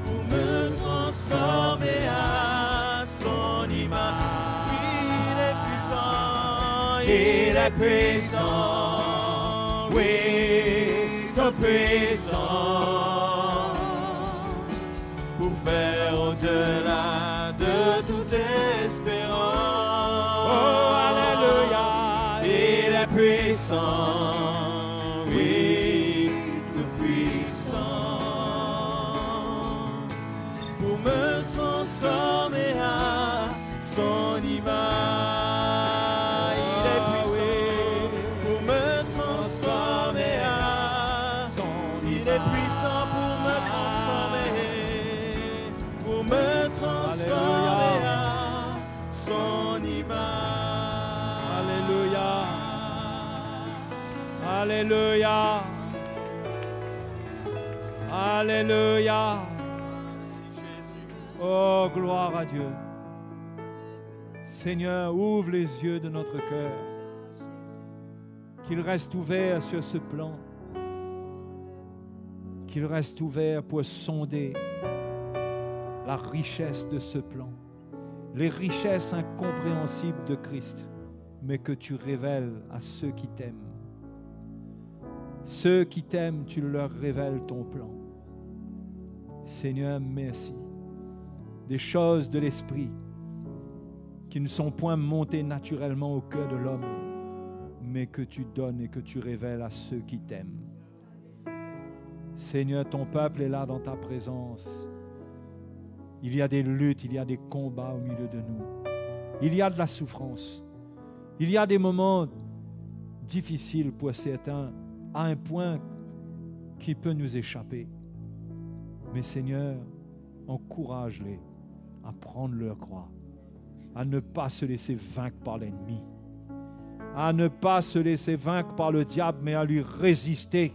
pour me transformer à son image. Il est puissant, oui, tout puissant, pour faire au-delà de toute espérance. Oh, alléluia. Il est puissant, oui, tout puissant, pour me transformer à son image. Transformer à son image. Alléluia. Alléluia. Alléluia. Oh, gloire à Dieu. Seigneur, ouvre les yeux de notre cœur, qu'il reste ouvert sur ce plan, qu'il reste ouvert pour sonder la richesse de ce plan, les richesses incompréhensibles de Christ, mais que tu révèles à ceux qui t'aiment. Ceux qui t'aiment, tu leur révèles ton plan. Seigneur, merci. Des choses de l'esprit qui ne sont point montés naturellement au cœur de l'homme, mais que tu donnes et que tu révèles à ceux qui t'aiment. Seigneur, ton peuple est là dans ta présence. Il y a des luttes, il y a des combats au milieu de nous. Il y a de la souffrance. Il y a des moments difficiles pour certains, à un point qui peut nous échapper. Mais Seigneur, encourage-les à prendre leur croix, à ne pas se laisser vaincre par l'ennemi, à ne pas se laisser vaincre par le diable, mais à lui résister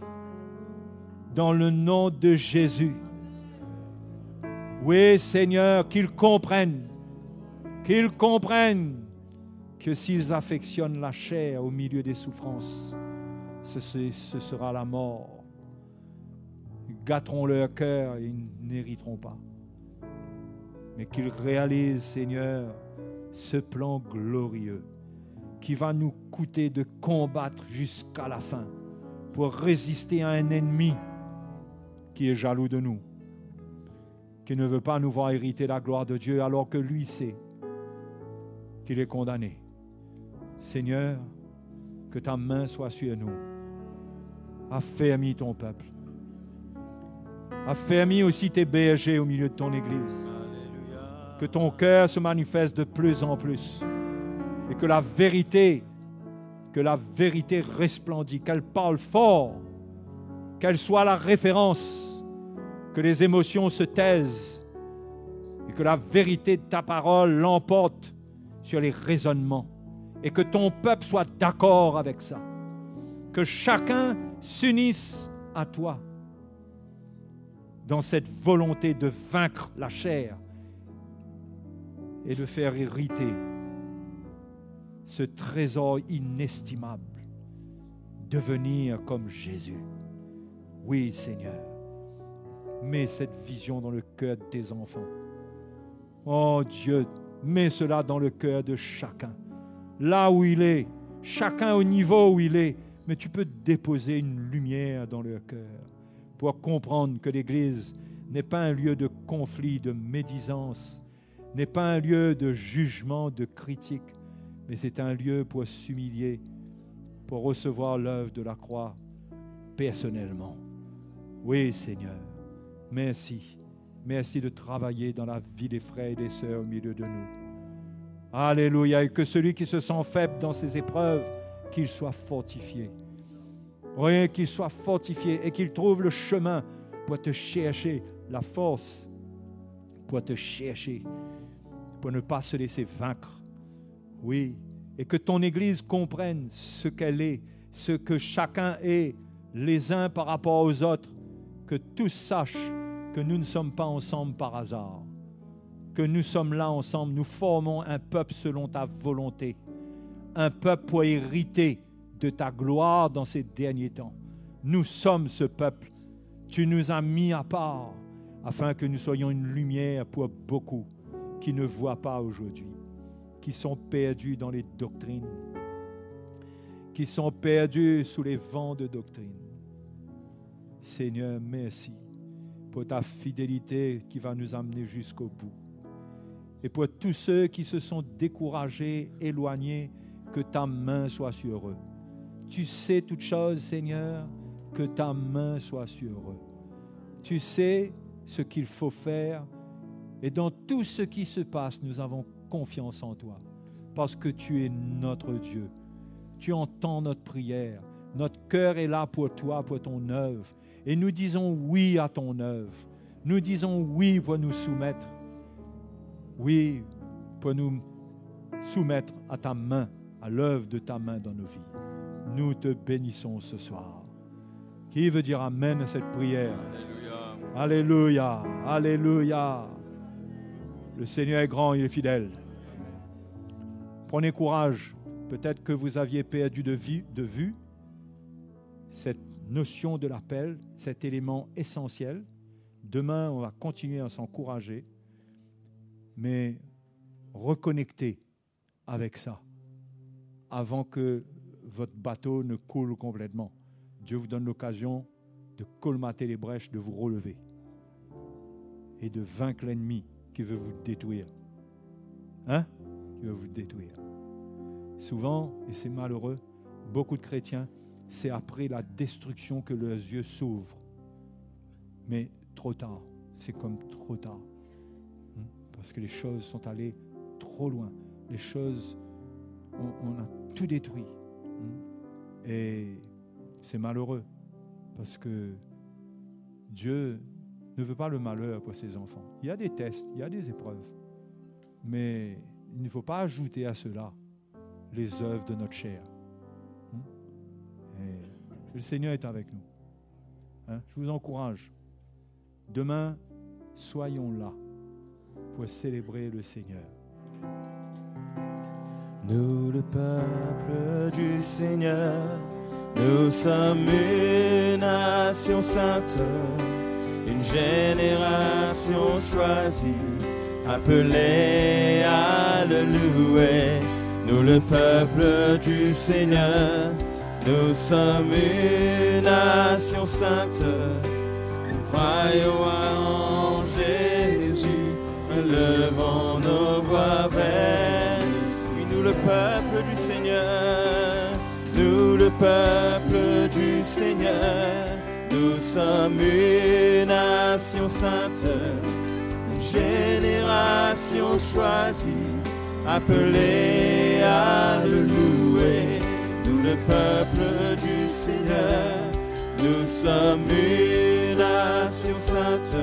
dans le nom de Jésus. Oui, Seigneur, qu'ils comprennent que s'ils affectionnent la chair au milieu des souffrances, ce sera la mort. Ils gâteront leur cœur et ils n'hériteront pas. Mais qu'ils réalisent, Seigneur, ce plan glorieux qui va nous coûter de combattre jusqu'à la fin pour résister à un ennemi qui est jaloux de nous, qui ne veut pas nous voir hériter la gloire de Dieu alors que lui sait qu'il est condamné. Seigneur, que ta main soit sur nous. Affermis ton peuple. Affermis aussi tes bergers au milieu de ton Église. Que ton cœur se manifeste de plus en plus et que la vérité resplendit, qu'elle parle fort, qu'elle soit la référence, que les émotions se taisent et que la vérité de ta parole l'emporte sur les raisonnements et que ton peuple soit d'accord avec ça, que chacun s'unisse à toi dans cette volonté de vaincre la chair et de faire hériter ce trésor inestimable, devenir comme Jésus. Oui, Seigneur, mets cette vision dans le cœur de tes enfants. Oh Dieu, mets cela dans le cœur de chacun, là où il est, chacun au niveau où il est, mais tu peux déposer une lumière dans leur cœur pour comprendre que l'Église n'est pas un lieu de conflit, de médisance, n'est pas un lieu de jugement, de critique, mais c'est un lieu pour s'humilier, pour recevoir l'œuvre de la croix personnellement. Oui, Seigneur, merci. Merci de travailler dans la vie des frères et des sœurs au milieu de nous. Alléluia. Et que celui qui se sent faible dans ces épreuves, qu'il soit fortifié. Oui, qu'il soit fortifié et qu'il trouve le chemin pour te chercher, la force pour te chercher, pour ne pas se laisser vaincre. Oui, et que ton Église comprenne ce qu'elle est, ce que chacun est, les uns par rapport aux autres, que tous sachent que nous ne sommes pas ensemble par hasard, que nous sommes là ensemble, nous formons un peuple selon ta volonté, un peuple pour hériter de ta gloire dans ces derniers temps. Nous sommes ce peuple. Tu nous as mis à part afin que nous soyons une lumière pour beaucoup qui ne voient pas aujourd'hui, qui sont perdus dans les doctrines, qui sont perdus sous les vents de doctrine. Seigneur, merci pour ta fidélité qui va nous amener jusqu'au bout. Et pour tous ceux qui se sont découragés, éloignés, que ta main soit sur eux. Tu sais toutes choses, Seigneur, que ta main soit sur eux. Tu sais ce qu'il faut faire. Et dans tout ce qui se passe, nous avons confiance en toi. Parce que tu es notre Dieu. Tu entends notre prière. Notre cœur est là pour toi, pour ton œuvre. Et nous disons oui à ton œuvre. Nous disons oui pour nous soumettre. Oui, pour nous soumettre à ta main, à l'œuvre de ta main dans nos vies. Nous te bénissons ce soir. Qui veut dire amen à cette prière? Alléluia. Alléluia. Alléluia. Le Seigneur est grand, il est fidèle. Prenez courage. Peut-être que vous aviez perdu de vue cette notion de l'appel, cet élément essentiel. Demain, on va continuer à s'encourager, mais reconnectez avec ça avant que votre bateau ne coule complètement. Dieu vous donne l'occasion de colmater les brèches, de vous relever et de vaincre l'ennemi qui veut vous détruire. Hein? qui veut vous détruire. Souvent, et c'est malheureux, beaucoup de chrétiens, c'est après la destruction que leurs yeux s'ouvrent. Mais trop tard, c'est comme trop tard. Parce que les choses sont allées trop loin. Les choses, on a tout détruit. Et c'est malheureux parce que Dieu ne veut pas le malheur pour ses enfants. Il y a des tests, il y a des épreuves. Mais il ne faut pas ajouter à cela les œuvres de notre chair. Et le Seigneur est avec nous. Je vous encourage. Demain, soyons là pour célébrer le Seigneur. Nous, le peuple du Seigneur, nous sommes une nation sainte, une génération choisie, appelée à le louer. Nous, le peuple du Seigneur, nous sommes une nation sainte, nous croyons en Jésus, levons nos voix vers lui. Nous, le peuple du Seigneur, nous, le peuple du Seigneur, nous sommes une nation sainte, une génération choisie, appelée à le louer. Nous, le peuple du Seigneur, nous sommes une nation sainte,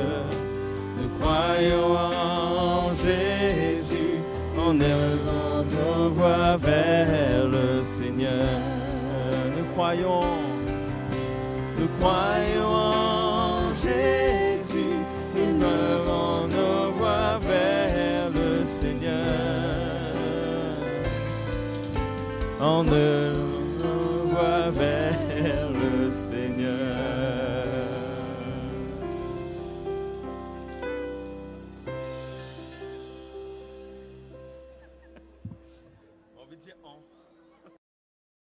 nous croyons en Jésus, en élevant nos voix vers le Seigneur. Nous croyons en Jésus, nous levons nos voix vers le Seigneur. En élevant nos voix vers le Seigneur.